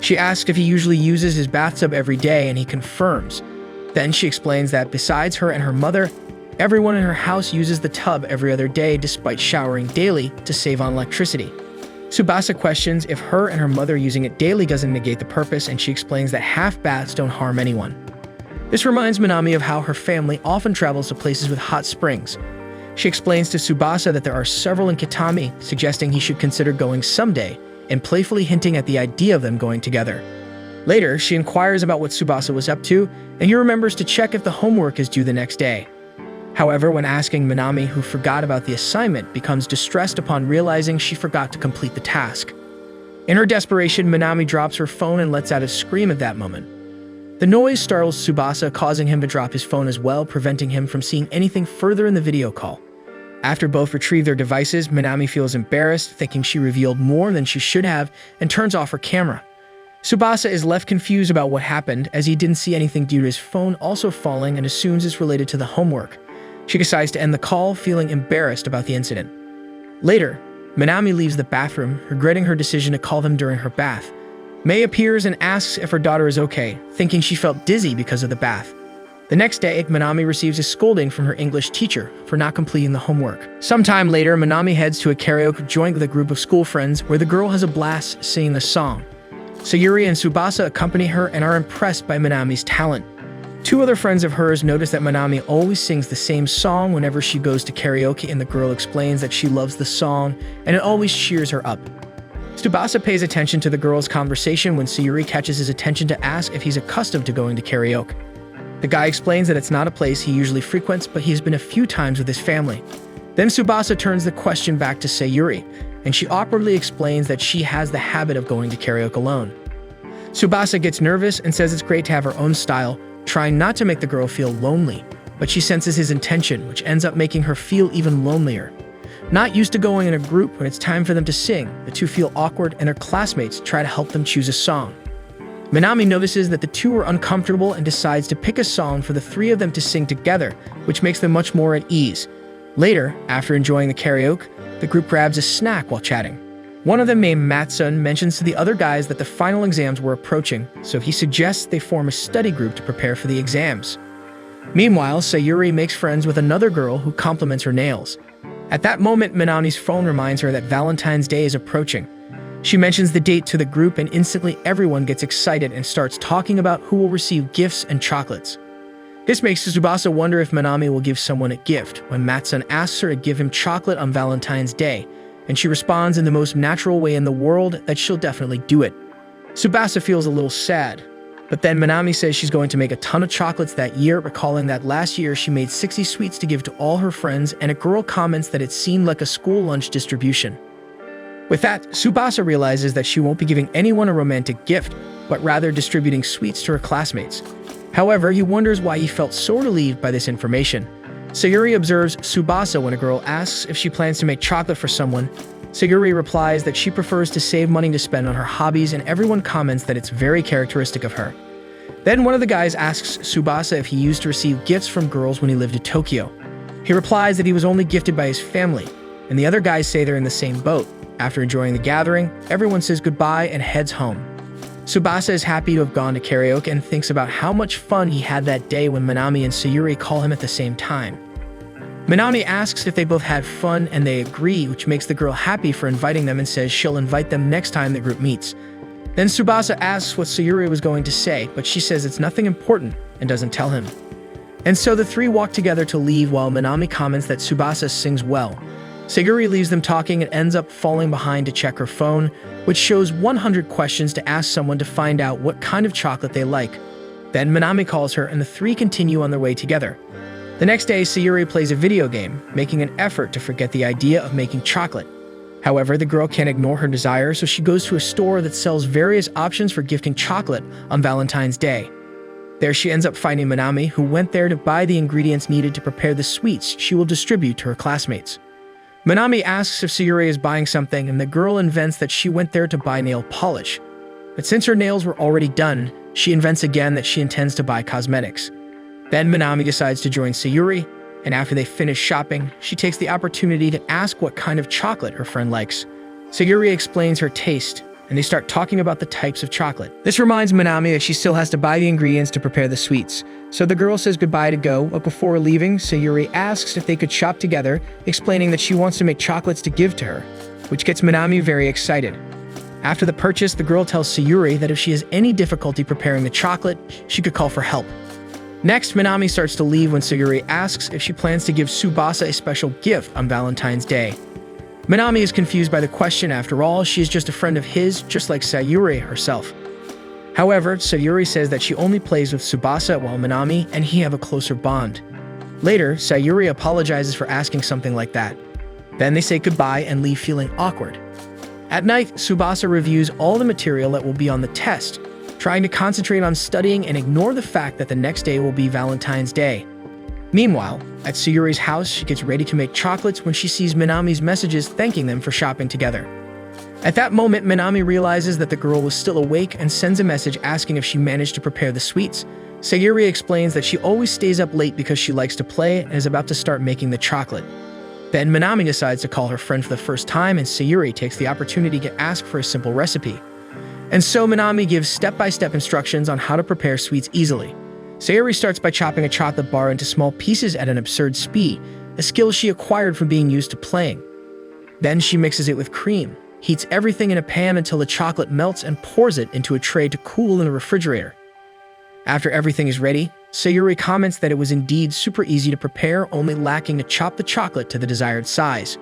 She asks if he usually uses his bathtub every day, and he confirms. Then she explains that besides her and her mother, everyone in her house uses the tub every other day despite showering daily to save on electricity. Tsubasa questions if her and her mother using it daily doesn't negate the purpose, and she explains that half baths don't harm anyone. This reminds Minami of how her family often travels to places with hot springs. She explains to Tsubasa that there are several in Kitami, suggesting he should consider going someday, and playfully hinting at the idea of them going together. Later, she inquires about what Tsubasa was up to, and he remembers to check if the homework is due the next day. However, when asking, Minami, who forgot about the assignment, becomes distressed upon realizing she forgot to complete the task. In her desperation, Minami drops her phone and lets out a scream at that moment. The noise startles Tsubasa, causing him to drop his phone as well, preventing him from seeing anything further in the video call. After both retrieve their devices, Minami feels embarrassed, thinking she revealed more than she should have, and turns off her camera. Tsubasa is left confused about what happened, as he didn't see anything due to his phone also falling, and assumes it's related to the homework. She decides to end the call, feeling embarrassed about the incident. Later, Minami leaves the bathroom, regretting her decision to call them during her bath. Mei appears and asks if her daughter is okay, thinking she felt dizzy because of the bath. The next day, Minami receives a scolding from her English teacher for not completing the homework. Sometime later, Minami heads to a karaoke joint with a group of school friends where the girl has a blast singing a song. Sayuri and Tsubasa accompany her and are impressed by Minami's talent. Two other friends of hers notice that Minami always sings the same song whenever she goes to karaoke, and the girl explains that she loves the song and it always cheers her up. Tsubasa pays attention to the girl's conversation when Sayuri catches his attention to ask if he's accustomed to going to karaoke. The guy explains that it's not a place he usually frequents, but he has been a few times with his family. Then Tsubasa turns the question back to Sayuri, and she awkwardly explains that she has the habit of going to karaoke alone. Tsubasa gets nervous and says it's great to have her own style, trying not to make the girl feel lonely, but she senses his intention, which ends up making her feel even lonelier. Not used to going in a group when it's time for them to sing, the two feel awkward and their classmates try to help them choose a song. Minami notices that the two are uncomfortable and decides to pick a song for the three of them to sing together, which makes them much more at ease. Later, after enjoying the karaoke, the group grabs a snack while chatting. One of them, named Matsun, mentions to the other guys that the final exams were approaching, so he suggests they form a study group to prepare for the exams. Meanwhile, Sayuri makes friends with another girl who compliments her nails. At that moment, Minami's phone reminds her that Valentine's Day is approaching. She mentions the date to the group, and instantly everyone gets excited and starts talking about who will receive gifts and chocolates. This makes Tsubasa wonder if Minami will give someone a gift when Matsun asks her to give him chocolate on Valentine's Day, and she responds in the most natural way in the world that she'll definitely do it. Tsubasa feels a little sad, but then Minami says she's going to make a ton of chocolates that year, recalling that last year she made 60 sweets to give to all her friends, and a girl comments that it seemed like a school lunch distribution. With that, Tsubasa realizes that she won't be giving anyone a romantic gift, but rather distributing sweets to her classmates. However, he wonders why he felt so relieved by this information. Sayuri observes Tsubasa when a girl asks if she plans to make chocolate for someone. Sayuri replies that she prefers to save money to spend on her hobbies, and everyone comments that it's very characteristic of her. Then one of the guys asks Tsubasa if he used to receive gifts from girls when he lived in Tokyo. He replies that he was only gifted by his family, and the other guys say they're in the same boat. After enjoying the gathering, everyone says goodbye and heads home. Tsubasa is happy to have gone to karaoke and thinks about how much fun he had that day when Minami and Sayuri call him at the same time. Minami asks if they both had fun, and they agree, which makes the girl happy for inviting them and says she'll invite them next time the group meets. Then Tsubasa asks what Sayuri was going to say, but she says it's nothing important and doesn't tell him. And so the three walk together to leave while Minami comments that Tsubasa sings well. Sayuri leaves them talking and ends up falling behind to check her phone, which shows 100 questions to ask someone to find out what kind of chocolate they like. Then Minami calls her and the three continue on their way together. The next day, Sayuri plays a video game, making an effort to forget the idea of making chocolate. However, the girl can't ignore her desire, so she goes to a store that sells various options for gifting chocolate on Valentine's Day. There she ends up finding Minami, who went there to buy the ingredients needed to prepare the sweets she will distribute to her classmates. Minami asks if Sayuri is buying something, and the girl invents that she went there to buy nail polish. But since her nails were already done, she invents again that she intends to buy cosmetics. Then Minami decides to join Sayuri, and after they finish shopping, she takes the opportunity to ask what kind of chocolate her friend likes. Sayuri explains her taste, and they start talking about the types of chocolate. This reminds Minami that she still has to buy the ingredients to prepare the sweets. So the girl says goodbye to go, but before leaving, Sayuri asks if they could shop together, explaining that she wants to make chocolates to give to her, which gets Minami very excited. After the purchase, the girl tells Sayuri that if she has any difficulty preparing the chocolate, she could call for help. Next, Minami starts to leave when Sayuri asks if she plans to give Tsubasa a special gift on Valentine's Day. Minami is confused by the question. After all, she is just a friend of his, just like Sayuri herself. However, Sayuri says that she only plays with Tsubasa while Minami and he have a closer bond. Later, Sayuri apologizes for asking something like that. Then they say goodbye and leave feeling awkward. At night, Tsubasa reviews all the material that will be on the test, trying to concentrate on studying and ignore the fact that the next day will be Valentine's Day. Meanwhile, at Sayuri's house, she gets ready to make chocolates when she sees Minami's messages thanking them for shopping together. At that moment, Minami realizes that the girl was still awake and sends a message asking if she managed to prepare the sweets. Sayuri explains that she always stays up late because she likes to play and is about to start making the chocolate. Then Minami decides to call her friend for the first time, and Sayuri takes the opportunity to ask for a simple recipe. And so Minami gives step-by-step instructions on how to prepare sweets easily. Sayuri starts by chopping a chocolate bar into small pieces at an absurd speed, a skill she acquired from being used to playing. Then she mixes it with cream, heats everything in a pan until the chocolate melts, and pours it into a tray to cool in the refrigerator. After everything is ready, Sayuri comments that it was indeed super easy to prepare, only lacking to chop the chocolate to the desired size.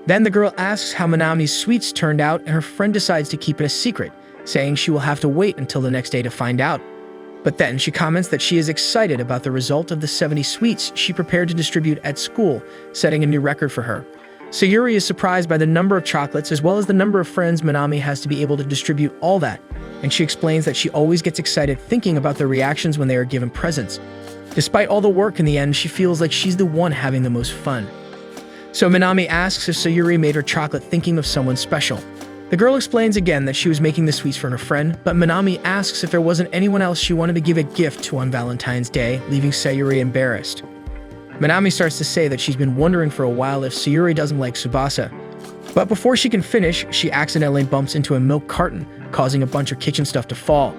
Then the girl asks how Minami's sweets turned out, and her friend decides to keep it a secret, saying she will have to wait until the next day to find out. But then she comments that she is excited about the result of the 70 sweets she prepared to distribute at school, setting a new record for her. Sayuri is surprised by the number of chocolates as well as the number of friends Minami has to be able to distribute all that, and she explains that she always gets excited thinking about their reactions when they are given presents. Despite all the work, in the end, she feels like she's the one having the most fun. So Minami asks if Sayuri made her chocolate thinking of someone special. The girl explains again that she was making the sweets for her friend, but Minami asks if there wasn't anyone else she wanted to give a gift to on Valentine's Day, leaving Sayuri embarrassed. Minami starts to say that she's been wondering for a while if Sayuri doesn't like Tsubasa. But before she can finish, she accidentally bumps into a milk carton, causing a bunch of kitchen stuff to fall.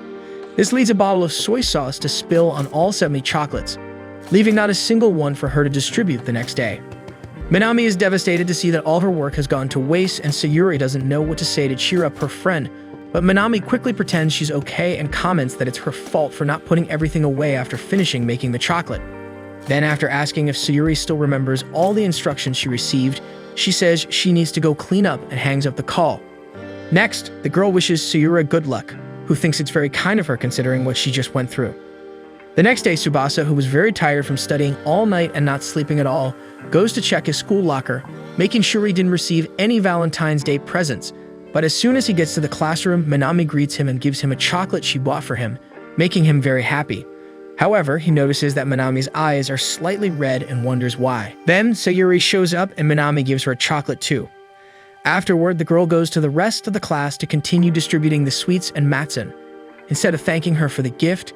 This leads a bottle of soy sauce to spill on all 70 chocolates, leaving not a single one for her to distribute the next day. Minami is devastated to see that all her work has gone to waste, and Sayuri doesn't know what to say to cheer up her friend, but Minami quickly pretends she's okay and comments that it's her fault for not putting everything away after finishing making the chocolate. Then, after asking if Sayuri still remembers all the instructions she received, she says she needs to go clean up and hangs up the call. Next, the girl wishes Sayuri good luck, who thinks it's very kind of her considering what she just went through. The next day, Tsubasa, who was very tired from studying all night and not sleeping at all, goes to check his school locker, making sure he didn't receive any Valentine's Day presents. But as soon as he gets to the classroom, Minami greets him and gives him a chocolate she bought for him, making him very happy. However, he notices that Minami's eyes are slightly red and wonders why. Then, Sayuri shows up and Minami gives her a chocolate too. Afterward, the girl goes to the rest of the class to continue distributing the sweets, and Matsun, instead of thanking her for the gift,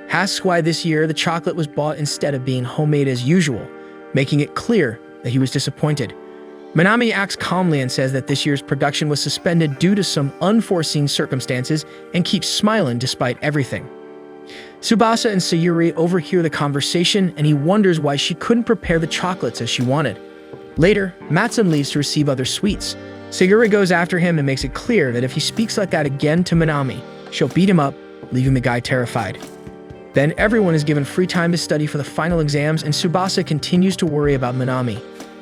asks why this year the chocolate was bought instead of being homemade as usual, making it clear that he was disappointed. Minami acts calmly and says that this year's production was suspended due to some unforeseen circumstances and keeps smiling despite everything. Tsubasa and Sayuri overhear the conversation, and he wonders why she couldn't prepare the chocolates as she wanted. Later, Matsun leaves to receive other sweets. Sayuri goes after him and makes it clear that if he speaks like that again to Minami, she'll beat him up, leaving the guy terrified. Then everyone is given free time to study for the final exams, and Tsubasa continues to worry about Minami.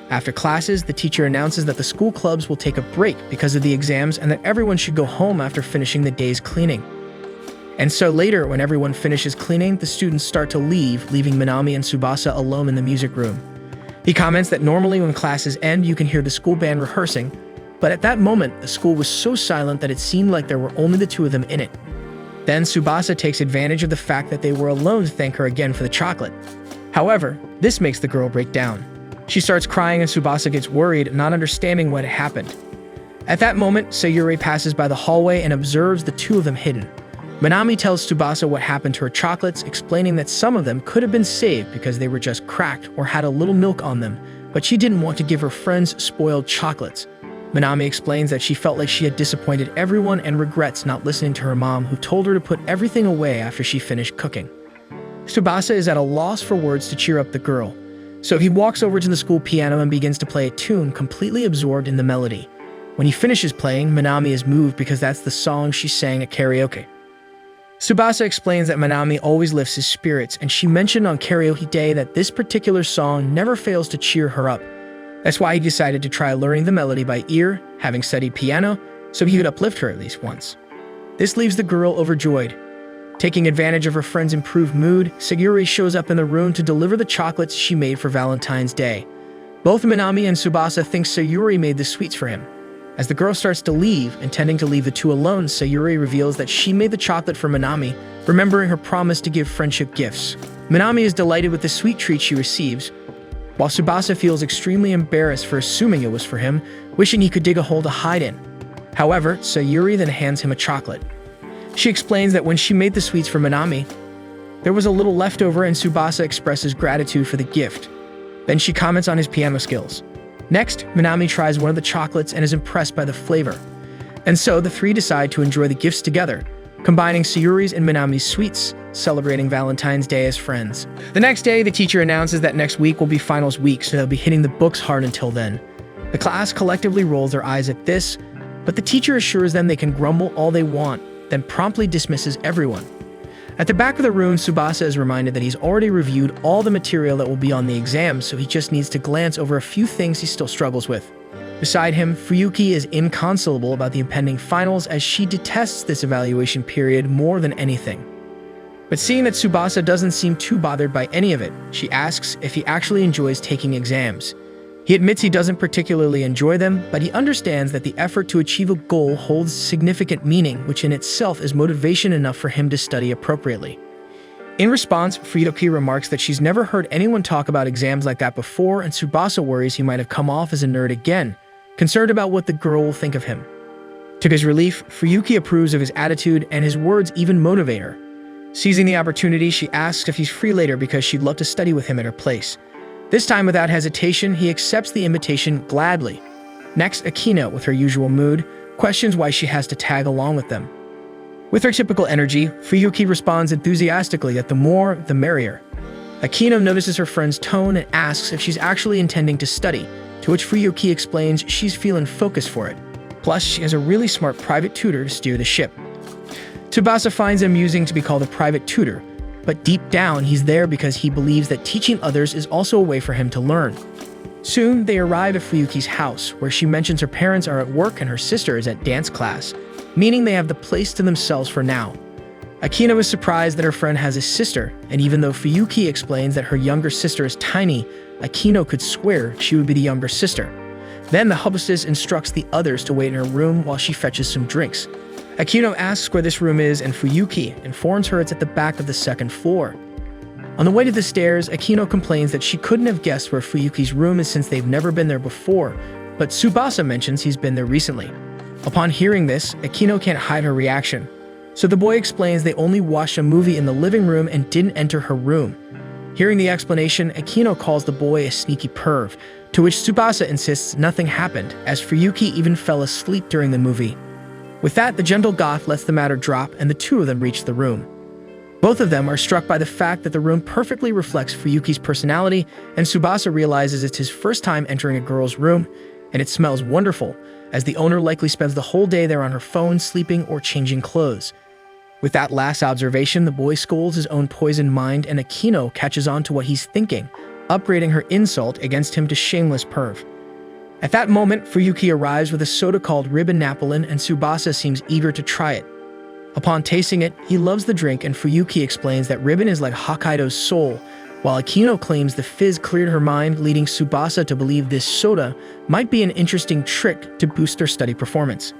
After classes, the teacher announces that the school clubs will take a break because of the exams and that everyone should go home after finishing the day's cleaning. And so later, when everyone finishes cleaning, the students start to leave, leaving Minami and Tsubasa alone in the music room. He comments that normally when classes end, you can hear the school band rehearsing, but at that moment, the school was so silent that it seemed like there were only the two of them in it. Then Tsubasa takes advantage of the fact that they were alone to thank her again for the chocolate. However, this makes the girl break down. She starts crying and Tsubasa gets worried, not understanding what had happened. At that moment, Sayuri passes by the hallway and observes the two of them hidden. Minami tells Tsubasa what happened to her chocolates, explaining that some of them could have been saved because they were just cracked or had a little milk on them, but she didn't want to give her friends spoiled chocolates. Minami explains that she felt like she had disappointed everyone and regrets not listening to her mom, who told her to put everything away after she finished cooking. Tsubasa is at a loss for words to cheer up the girl, so he walks over to the school piano and begins to play a tune, completely absorbed in the melody. When he finishes playing, Minami is moved because that's the song she sang at karaoke. Tsubasa explains that Minami always lifts his spirits, and she mentioned on karaoke day that this particular song never fails to cheer her up. That's why he decided to try learning the melody by ear, having studied piano, so he could uplift her at least once. This leaves the girl overjoyed. Taking advantage of her friend's improved mood, Sayuri shows up in the room to deliver the chocolates she made for Valentine's Day. Both Minami and Tsubasa think Sayuri made the sweets for him. As the girl starts to leave, intending to leave the two alone, Sayuri reveals that she made the chocolate for Minami, remembering her promise to give friendship gifts. Minami is delighted with the sweet treat she receives, while Tsubasa feels extremely embarrassed for assuming it was for him, wishing he could dig a hole to hide in. However, Sayuri then hands him a chocolate. She explains that when she made the sweets for Minami, there was a little leftover, and Tsubasa expresses gratitude for the gift. Then she comments on his piano skills. Next, Minami tries one of the chocolates and is impressed by the flavor. And so the three decide to enjoy the gifts together, combining Sayuri's and Minami's sweets, celebrating Valentine's Day as friends. The next day, the teacher announces that next week will be finals week, so they'll be hitting the books hard until then. The class collectively rolls their eyes at this, but the teacher assures them they can grumble all they want, then promptly dismisses everyone. At the back of the room, Tsubasa is reminded that he's already reviewed all the material that will be on the exam, so he just needs to glance over a few things he still struggles with. Beside him, Fuyuki is inconsolable about the impending finals, as she detests this evaluation period more than anything. But seeing that Tsubasa doesn't seem too bothered by any of it, she asks if he actually enjoys taking exams. He admits he doesn't particularly enjoy them, but he understands that the effort to achieve a goal holds significant meaning, which in itself is motivation enough for him to study appropriately. In response, Fuyuki remarks that she's never heard anyone talk about exams like that before, and Tsubasa worries he might have come off as a nerd again, concerned about what the girl will think of him. To his relief, Fuyuki approves of his attitude, and his words even motivate her. Seizing the opportunity, she asks if he's free later because she'd love to study with him at her place. This time, without hesitation, he accepts the invitation gladly. Next, Akino, with her usual mood, questions why she has to tag along with them. With her typical energy, Fuyuki responds enthusiastically that the more, the merrier. Akino notices her friend's tone and asks if she's actually intending to study, to which Fuyuki explains she's feeling focused for it. Plus, she has a really smart private tutor to steer the ship. Tsubasa finds it amusing to be called a private tutor, but deep down, he's there because he believes that teaching others is also a way for him to learn. Soon, they arrive at Fuyuki's house, where she mentions her parents are at work and her sister is at dance class, meaning they have the place to themselves for now. Akino is surprised that her friend has a sister, and even though Fuyuki explains that her younger sister is tiny, Akino could swear she would be the younger sister. Then the hostess instructs the others to wait in her room while she fetches some drinks. Akino asks where this room is, and Fuyuki informs her it's at the back of the second floor. On the way to the stairs, Akino complains that she couldn't have guessed where Fuyuki's room is since they've never been there before, but Tsubasa mentions he's been there recently. Upon hearing this, Akino can't hide her reaction. So the boy explains they only watched a movie in the living room and didn't enter her room. Hearing the explanation, Akino calls the boy a sneaky perv, to which Tsubasa insists nothing happened, as Fuyuki even fell asleep during the movie. With that, the gentle goth lets the matter drop, and the two of them reach the room. Both of them are struck by the fact that the room perfectly reflects Fuyuki's personality, and Tsubasa realizes it's his first time entering a girl's room, and it smells wonderful, as the owner likely spends the whole day there on her phone, sleeping or changing clothes. With that last observation, the boy scolds his own poisoned mind, and Akino catches on to what he's thinking, upgrading her insult against him to shameless perv. At that moment, Fuyuki arrives with a soda called Ribbon Napoleon, and Tsubasa seems eager to try it. Upon tasting it, he loves the drink, and Fuyuki explains that Ribbon is like Hokkaido's soul, while Akino claims the fizz cleared her mind, leading Tsubasa to believe this soda might be an interesting trick to boost their study performance.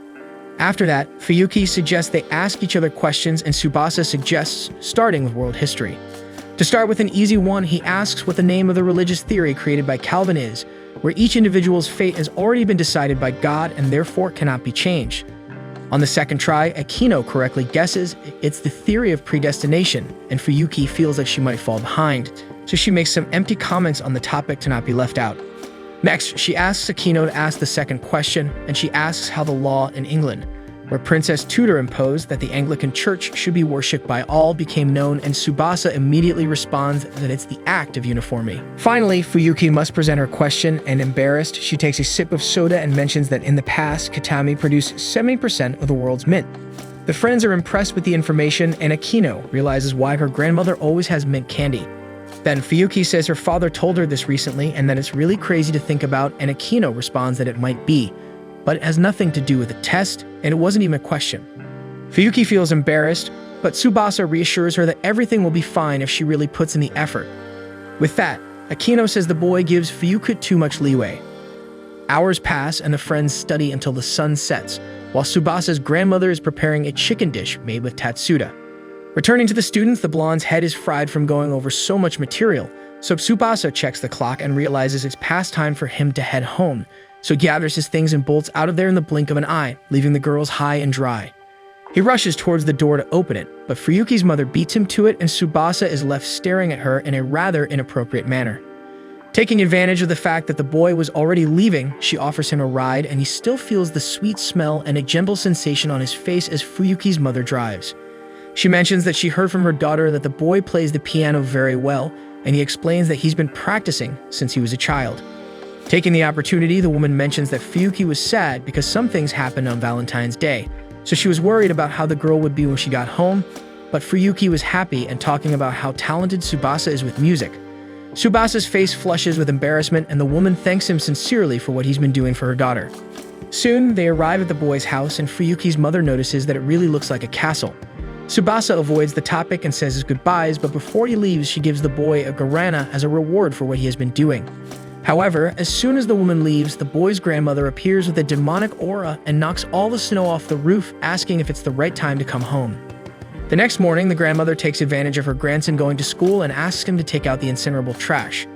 After that, Fuyuki suggests they ask each other questions, and Tsubasa suggests starting with world history. To start with an easy one, he asks what the name of the religious theory created by Calvin is, where each individual's fate has already been decided by God and therefore cannot be changed. On the second try, Akino correctly guesses it's the theory of predestination, and Fuyuki feels like she might fall behind, so she makes some empty comments on the topic to not be left out. Next, she asks Akino to ask the second question, and she asks how the law in England, where Princess Tudor imposed that the Anglican Church should be worshipped by all, became known, and Tsubasa immediately responds that it's the act of uniformity. Finally, Fuyuki must present her question, and embarrassed, she takes a sip of soda and mentions that in the past, Kitami produced 70% of the world's mint. The friends are impressed with the information, and Akino realizes why her grandmother always has mint candy. Then Fuyuki says her father told her this recently and that it's really crazy to think about, and Akino responds that it might be, but it has nothing to do with the test, and it wasn't even a question. Fuyuki feels embarrassed, but Tsubasa reassures her that everything will be fine if she really puts in the effort. With that, Akino says the boy gives Fuyuki too much leeway. Hours pass and the friends study until the sun sets, while Tsubasa's grandmother is preparing a chicken dish made with tatsuda. Returning to the students, the blonde's head is fried from going over so much material, so Tsubasa checks the clock and realizes it's past time for him to head home, so he gathers his things and bolts out of there in the blink of an eye, leaving the girls high and dry. He rushes towards the door to open it, but Fuyuki's mother beats him to it and Tsubasa is left staring at her in a rather inappropriate manner. Taking advantage of the fact that the boy was already leaving, she offers him a ride and he still feels the sweet smell and a gentle sensation on his face as Fuyuki's mother drives. She mentions that she heard from her daughter that the boy plays the piano very well, and he explains that he's been practicing since he was a child. Taking the opportunity, the woman mentions that Fuyuki was sad because some things happened on Valentine's Day, so she was worried about how the girl would be when she got home, but Fuyuki was happy and talking about how talented Tsubasa is with music. Tsubasa's face flushes with embarrassment and the woman thanks him sincerely for what he's been doing for her daughter. Soon, they arrive at the boy's house and Fuyuki's mother notices that it really looks like a castle. Tsubasa avoids the topic and says his goodbyes, but before he leaves, she gives the boy a guarana as a reward for what he has been doing. However, as soon as the woman leaves, the boy's grandmother appears with a demonic aura and knocks all the snow off the roof, asking if it's the right time to come home. The next morning, the grandmother takes advantage of her grandson going to school and asks him to take out the incinerable trash.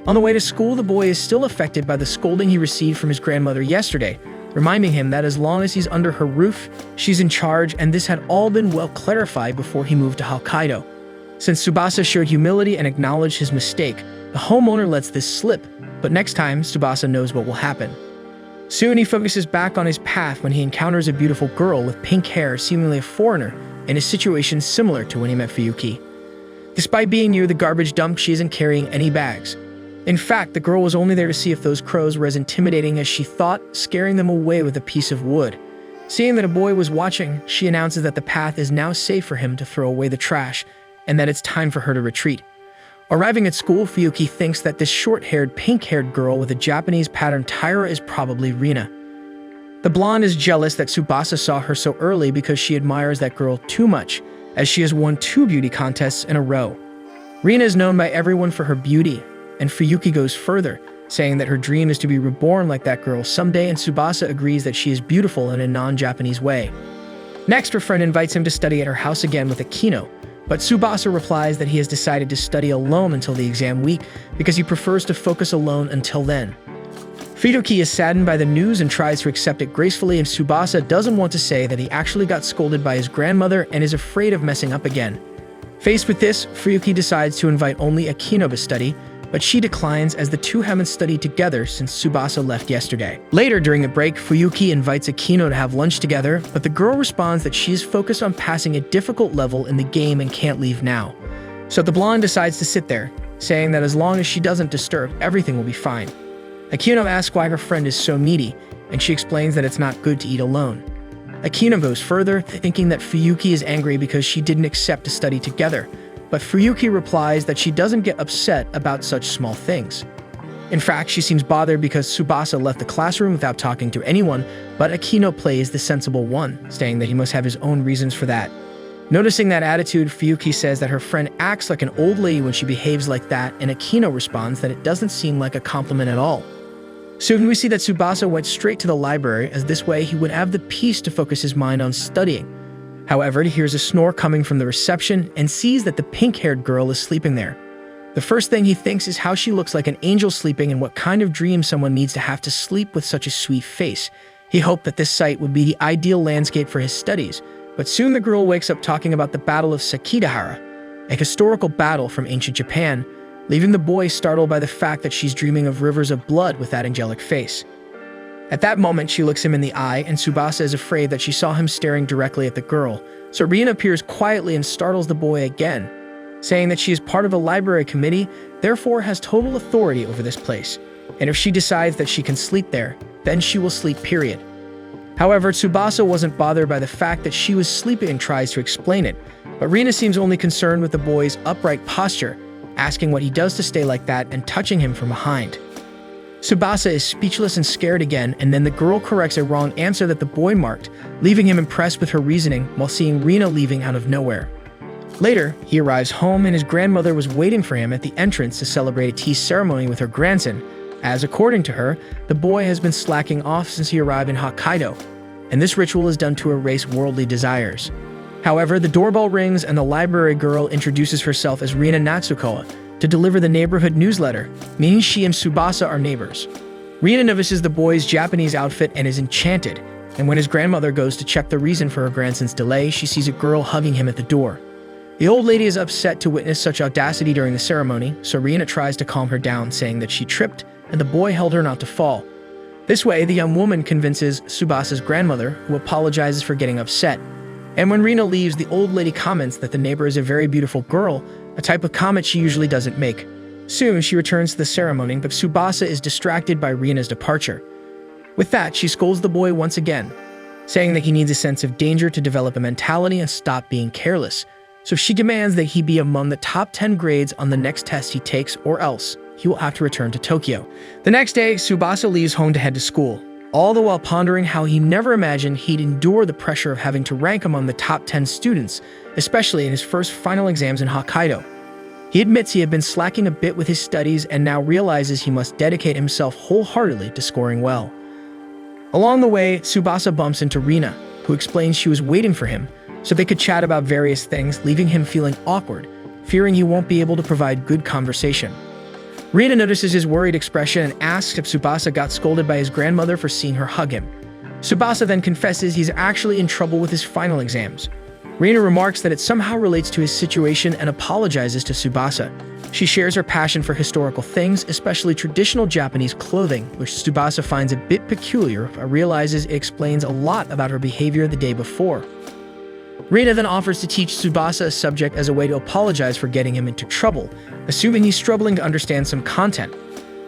On the way to school, the boy is still affected by the scolding he received from his grandmother yesterday, reminding him that as long as he's under her roof, she's in charge, and this had all been well clarified before he moved to Hokkaido. Since Tsubasa showed humility and acknowledged his mistake, the homeowner lets this slip, but next time, Tsubasa knows what will happen. Soon he focuses back on his path when he encounters a beautiful girl with pink hair, seemingly a foreigner, in a situation similar to when he met Fuyuki. Despite being near the garbage dump, she isn't carrying any bags. In fact, the girl was only there to see if those crows were as intimidating as she thought, scaring them away with a piece of wood. Seeing that a boy was watching, she announces that the path is now safe for him to throw away the trash, and that it's time for her to retreat. Arriving at school, Fuyuki thinks that this short-haired, pink-haired girl with a Japanese pattern tiara is probably Rina. The blonde is jealous that Tsubasa saw her so early because she admires that girl too much, as she has won 2 beauty contests in a row. Rina is known by everyone for her beauty, and Fuyuki goes further, saying that her dream is to be reborn like that girl someday, and Tsubasa agrees that she is beautiful in a non-Japanese way. Next, her friend invites him to study at her house again with Akino, but Tsubasa replies that he has decided to study alone until the exam week because he prefers to focus alone until then. Fuyuki is saddened by the news and tries to accept it gracefully, and Tsubasa doesn't want to say that he actually got scolded by his grandmother and is afraid of messing up again. Faced with this, Fuyuki decides to invite only Akino to study, but she declines as the two haven't studied together since Tsubasa left yesterday. Later during the break, Fuyuki invites Akino to have lunch together, but the girl responds that she is focused on passing a difficult level in the game and can't leave now. So the blonde decides to sit there, saying that as long as she doesn't disturb, everything will be fine. Akino asks why her friend is so needy, and she explains that it's not good to eat alone. Akino goes further, thinking that Fuyuki is angry because she didn't accept to study together, but Fuyuki replies that she doesn't get upset about such small things. In fact, she seems bothered because Tsubasa left the classroom without talking to anyone, but Akino plays the sensible one, saying that he must have his own reasons for that. Noticing that attitude, Fuyuki says that her friend acts like an old lady when she behaves like that, and Akino responds that it doesn't seem like a compliment at all. Soon we see that Tsubasa went straight to the library, as this way he would have the peace to focus his mind on studying. However, he hears a snore coming from the reception and sees that the pink-haired girl is sleeping there. The first thing he thinks is how she looks like an angel sleeping and what kind of dream someone needs to have to sleep with such a sweet face. He hoped that this site would be the ideal landscape for his studies, but soon the girl wakes up talking about the Battle of Sekigahara, a historical battle from ancient Japan, leaving the boy startled by the fact that she's dreaming of rivers of blood with that angelic face. At that moment, she looks him in the eye, and Tsubasa is afraid that she saw him staring directly at the girl, so Rina appears quietly and startles the boy again, saying that she is part of a library committee, therefore has total authority over this place, and if she decides that she can sleep there, then she will sleep, period. However, Tsubasa wasn't bothered by the fact that she was sleeping and tries to explain it, but Rina seems only concerned with the boy's upright posture, asking what he does to stay like that and touching him from behind. Tsubasa is speechless and scared again, and then the girl corrects a wrong answer that the boy marked, leaving him impressed with her reasoning while seeing Rina leaving out of nowhere. Later, he arrives home and his grandmother was waiting for him at the entrance to celebrate a tea ceremony with her grandson, as according to her, the boy has been slacking off since he arrived in Hokkaido, and this ritual is done to erase worldly desires. However, the doorbell rings and the library girl introduces herself as Rina Natsuko to deliver the neighborhood newsletter, meaning she and Tsubasa are neighbors. Rina notices the boy's Japanese outfit and is enchanted, and when his grandmother goes to check the reason for her grandson's delay, she sees a girl hugging him at the door. The old lady is upset to witness such audacity during the ceremony, so Rina tries to calm her down, saying that she tripped and the boy held her not to fall. This way, the young woman convinces Tsubasa's grandmother, who apologizes for getting upset. And when Rina leaves, the old lady comments that the neighbor is a very beautiful girl, a type of comment she usually doesn't make. Soon, she returns to the ceremony, but Tsubasa is distracted by Rina's departure. With that, she scolds the boy once again, saying that he needs a sense of danger to develop a mentality and stop being careless. So she demands that he be among the top 10 grades on the next test he takes, or else he will have to return to Tokyo. The next day, Tsubasa leaves home to head to school, all the while pondering how he never imagined he'd endure the pressure of having to rank among the top 10 students, especially in his first final exams in Hokkaido. He admits he had been slacking a bit with his studies and now realizes he must dedicate himself wholeheartedly to scoring well. Along the way, Tsubasa bumps into Rina, who explains she was waiting for him so they could chat about various things, leaving him feeling awkward, fearing he won't be able to provide good conversation. Rina notices his worried expression and asks if Tsubasa got scolded by his grandmother for seeing her hug him. Tsubasa then confesses he's actually in trouble with his final exams. Rina remarks that it somehow relates to his situation and apologizes to Tsubasa. She shares her passion for historical things, especially traditional Japanese clothing, which Tsubasa finds a bit peculiar but realizes it explains a lot about her behavior the day before. Rina then offers to teach Tsubasa a subject as a way to apologize for getting him into trouble, assuming he's struggling to understand some content.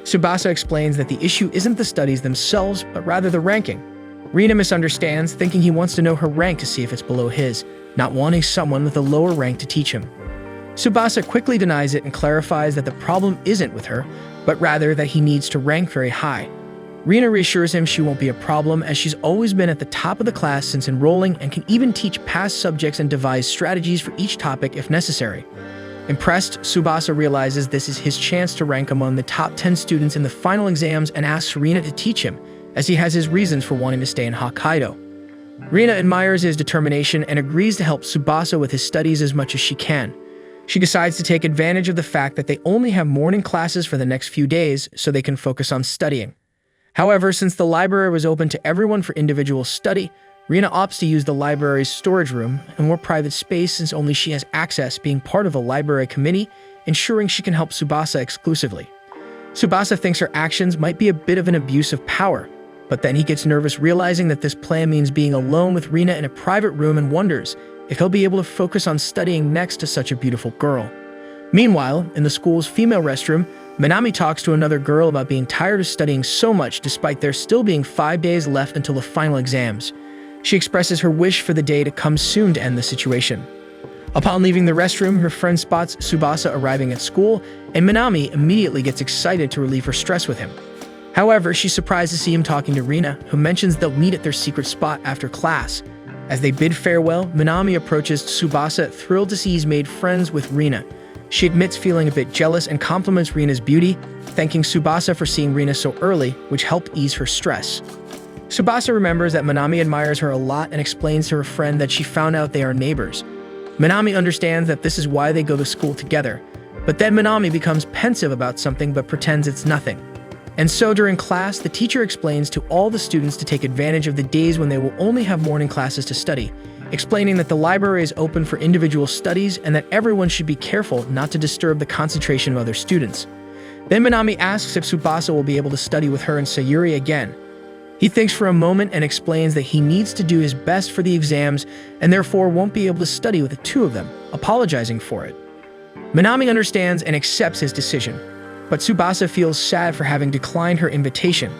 Tsubasa explains that the issue isn't the studies themselves, but rather the ranking. Rina misunderstands, thinking he wants to know her rank to see if it's below his, not wanting someone with a lower rank to teach him. Tsubasa quickly denies it and clarifies that the problem isn't with her, but rather that he needs to rank very high. Rina reassures him she won't be a problem, as she's always been at the top of the class since enrolling and can even teach past subjects and devise strategies for each topic if necessary. Impressed, Tsubasa realizes this is his chance to rank among the top 10 students in the final exams and asks Rina to teach him, as he has his reasons for wanting to stay in Hokkaido. Rina admires his determination and agrees to help Tsubasa with his studies as much as she can. She decides to take advantage of the fact that they only have morning classes for the next few days so they can focus on studying. However, since the library was open to everyone for individual study, Rina opts to use the library's storage room, a more private space since only she has access, being part of a library committee, ensuring she can help Tsubasa exclusively. Tsubasa thinks her actions might be a bit of an abuse of power, but then he gets nervous realizing that this plan means being alone with Rina in a private room and wonders if he'll be able to focus on studying next to such a beautiful girl. Meanwhile, in the school's female restroom, Minami talks to another girl about being tired of studying so much despite there still being 5 days left until the final exams. She expresses her wish for the day to come soon to end the situation. Upon leaving the restroom, her friend spots Tsubasa arriving at school, and Minami immediately gets excited to relieve her stress with him. However, she's surprised to see him talking to Rina, who mentions they'll meet at their secret spot after class. As they bid farewell, Minami approaches Tsubasa, thrilled to see he's made friends with Rina. She admits feeling a bit jealous and compliments Rina's beauty, thanking Tsubasa for seeing Rina so early, which helped ease her stress. Tsubasa remembers that Minami admires her a lot and explains to her friend that she found out they are neighbors. Minami understands that this is why they go to school together, but then Minami becomes pensive about something but pretends it's nothing. And so during class, the teacher explains to all the students to take advantage of the days when they will only have morning classes to study, explaining that the library is open for individual studies and that everyone should be careful not to disturb the concentration of other students. Then Minami asks if Tsubasa will be able to study with her and Sayuri again. He thinks for a moment and explains that he needs to do his best for the exams and therefore won't be able to study with the two of them, apologizing for it. Minami understands and accepts his decision, but Tsubasa feels sad for having declined her invitation,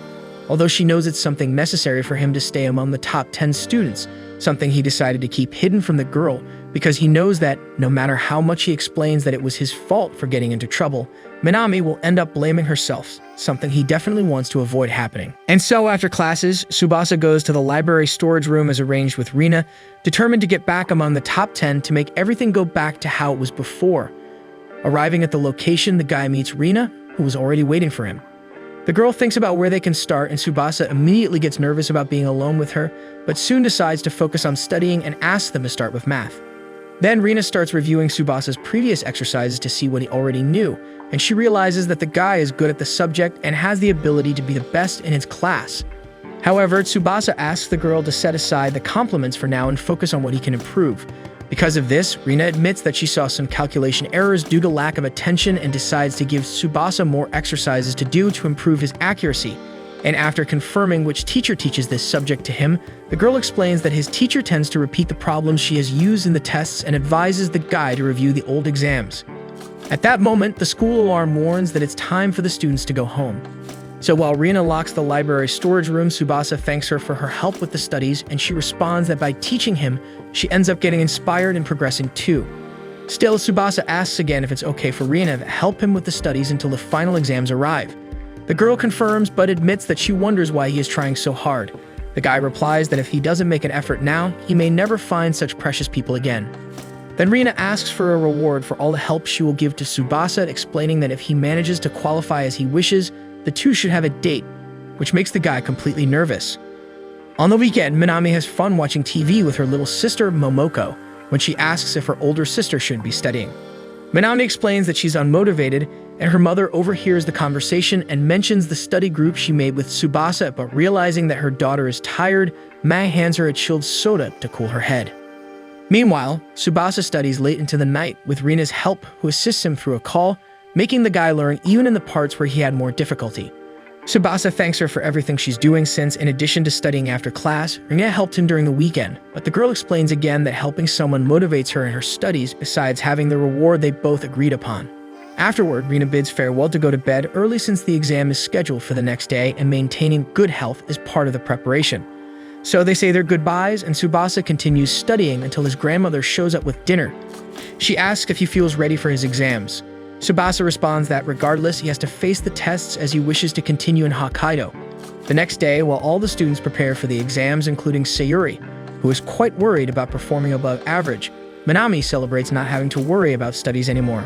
although she knows it's something necessary for him to stay among the top 10 students, something he decided to keep hidden from the girl because he knows that, no matter how much he explains that it was his fault for getting into trouble, Minami will end up blaming herself, something he definitely wants to avoid happening. And so after classes, Tsubasa goes to the library storage room as arranged with Rina, determined to get back among the top 10 to make everything go back to how it was before. Arriving at the location, the guy meets Rina, who was already waiting for him. The girl thinks about where they can start, and Tsubasa immediately gets nervous about being alone with her, but soon decides to focus on studying and asks them to start with math. Then Rina starts reviewing Tsubasa's previous exercises to see what he already knew, and she realizes that the guy is good at the subject and has the ability to be the best in his class. However, Tsubasa asks the girl to set aside the compliments for now and focus on what he can improve. Because of this, Rina admits that she saw some calculation errors due to lack of attention and decides to give Tsubasa more exercises to do to improve his accuracy. And after confirming which teacher teaches this subject to him, the girl explains that his teacher tends to repeat the problems she has used in the tests and advises the guy to review the old exams. At that moment, the school alarm warns that it's time for the students to go home. So while Rina locks the library storage room, Tsubasa thanks her for her help with the studies, and she responds that by teaching him, she ends up getting inspired and progressing too. Still, Tsubasa asks again if it's okay for Rina to help him with the studies until the final exams arrive. The girl confirms but admits that she wonders why he is trying so hard. The guy replies that if he doesn't make an effort now, he may never find such precious people again. Then Rina asks for a reward for all the help she will give to Tsubasa, explaining that if he manages to qualify as he wishes, the two should have a date, which makes the guy completely nervous. On the weekend, Minami has fun watching TV with her little sister Momoko when she asks if her older sister should be studying. Minami explains that she's unmotivated, and her mother overhears the conversation and mentions the study group she made with Tsubasa, but realizing that her daughter is tired, Mai hands her a chilled soda to cool her head. Meanwhile, Tsubasa studies late into the night with Rina's help, who assists him through a call, making the guy learn even in the parts where he had more difficulty. Tsubasa thanks her for everything she's doing since, in addition to studying after class, Rina helped him during the weekend, but the girl explains again that helping someone motivates her in her studies besides having the reward they both agreed upon. Afterward, Rina bids farewell to go to bed early since the exam is scheduled for the next day and maintaining good health is part of the preparation. So they say their goodbyes, and Tsubasa continues studying until his grandmother shows up with dinner. She asks if he feels ready for his exams. Tsubasa responds that regardless, he has to face the tests as he wishes to continue in Hokkaido. The next day, while all the students prepare for the exams, including Sayuri, who is quite worried about performing above average, Minami celebrates not having to worry about studies anymore.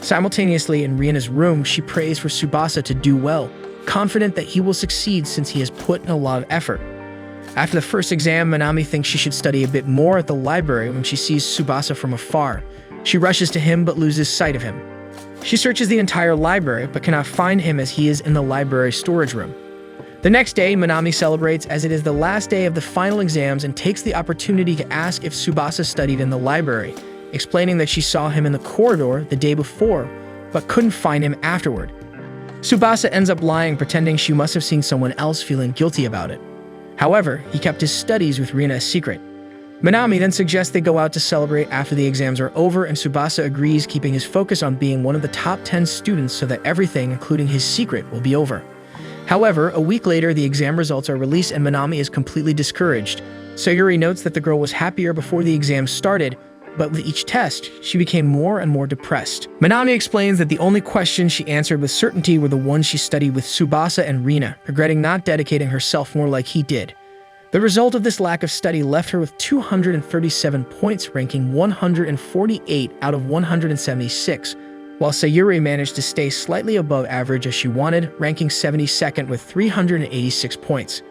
Simultaneously, in Rina's room, she prays for Tsubasa to do well, confident that he will succeed since he has put in a lot of effort. After the first exam, Minami thinks she should study a bit more at the library when she sees Tsubasa from afar. She rushes to him but loses sight of him. She searches the entire library but cannot find him as he is in the library storage room. The next day, Minami celebrates as it is the last day of the final exams and takes the opportunity to ask if Tsubasa studied in the library, explaining that she saw him in the corridor the day before but couldn't find him afterward. Tsubasa ends up lying, pretending she must have seen someone else, feeling guilty about it. However, he kept his studies with Rina a secret. Minami then suggests they go out to celebrate after the exams are over, and Tsubasa agrees, keeping his focus on being one of the top 10 students so that everything, including his secret, will be over. However, a week later, the exam results are released and Minami is completely discouraged. Sayuri notes that the girl was happier before the exams started, but with each test, she became more and more depressed. Minami explains that the only questions she answered with certainty were the ones she studied with Tsubasa and Rina, regretting not dedicating herself more like he did. The result of this lack of study left her with 237 points, ranking 148 out of 176, while Sayuri managed to stay slightly above average as she wanted, ranking 72nd with 386 points.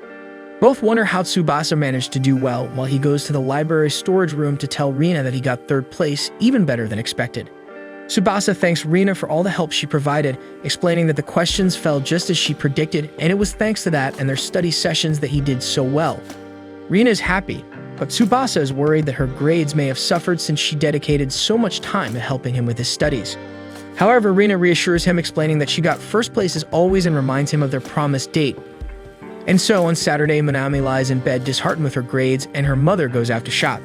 Both wonder how Tsubasa managed to do well, while he goes to the library storage room to tell Rina that he got third place, even better than expected. Tsubasa thanks Rina for all the help she provided, explaining that the questions fell just as she predicted, and it was thanks to that and their study sessions that he did so well. Rina is happy, but Tsubasa is worried that her grades may have suffered since she dedicated so much time to helping him with his studies. However, Rina reassures him, explaining that she got first place as always and reminds him of their promised date. And so, on Saturday, Minami lies in bed disheartened with her grades, and her mother goes out to shop.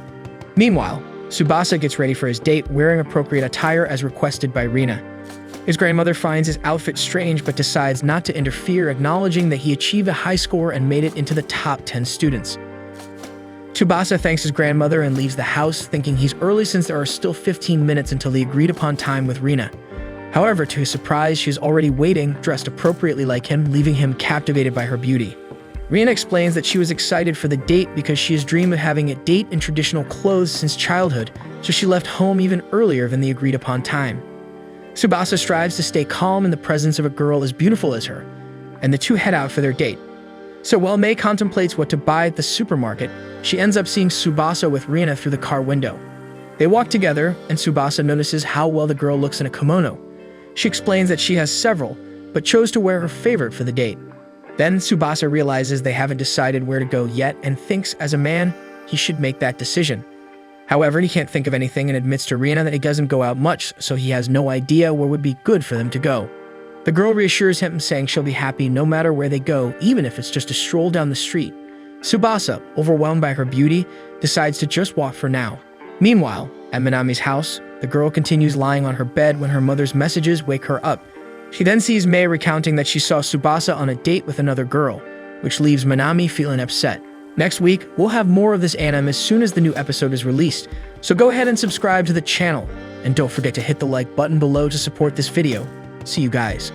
Meanwhile, Tsubasa gets ready for his date, wearing appropriate attire as requested by Rina. His grandmother finds his outfit strange but decides not to interfere, acknowledging that he achieved a high score and made it into the top 10 students. Tsubasa thanks his grandmother and leaves the house, thinking he's early since there are still 15 minutes until the agreed-upon time with Rina. However, to his surprise, she is already waiting, dressed appropriately like him, leaving him captivated by her beauty. Rina explains that she was excited for the date because she has dreamed of having a date in traditional clothes since childhood, so she left home even earlier than the agreed-upon time. Tsubasa strives to stay calm in the presence of a girl as beautiful as her, and the two head out for their date. So while Mei contemplates what to buy at the supermarket, she ends up seeing Tsubasa with Rina through the car window. They walk together, and Tsubasa notices how well the girl looks in a kimono. She explains that she has several, but chose to wear her favorite for the date. Then Tsubasa realizes they haven't decided where to go yet and thinks, as a man, he should make that decision. However, he can't think of anything and admits to Rina that he doesn't go out much, so he has no idea where would be good for them to go. The girl reassures him, saying she'll be happy no matter where they go, even if it's just a stroll down the street. Tsubasa, overwhelmed by her beauty, decides to just walk for now. Meanwhile, at Minami's house, the girl continues lying on her bed when her mother's messages wake her up. She then sees Mei recounting that she saw Tsubasa on a date with another girl, which leaves Minami feeling upset. Next week, we'll have more of this anime as soon as the new episode is released, so go ahead and subscribe to the channel, and don't forget to hit the like button below to support this video. See you guys.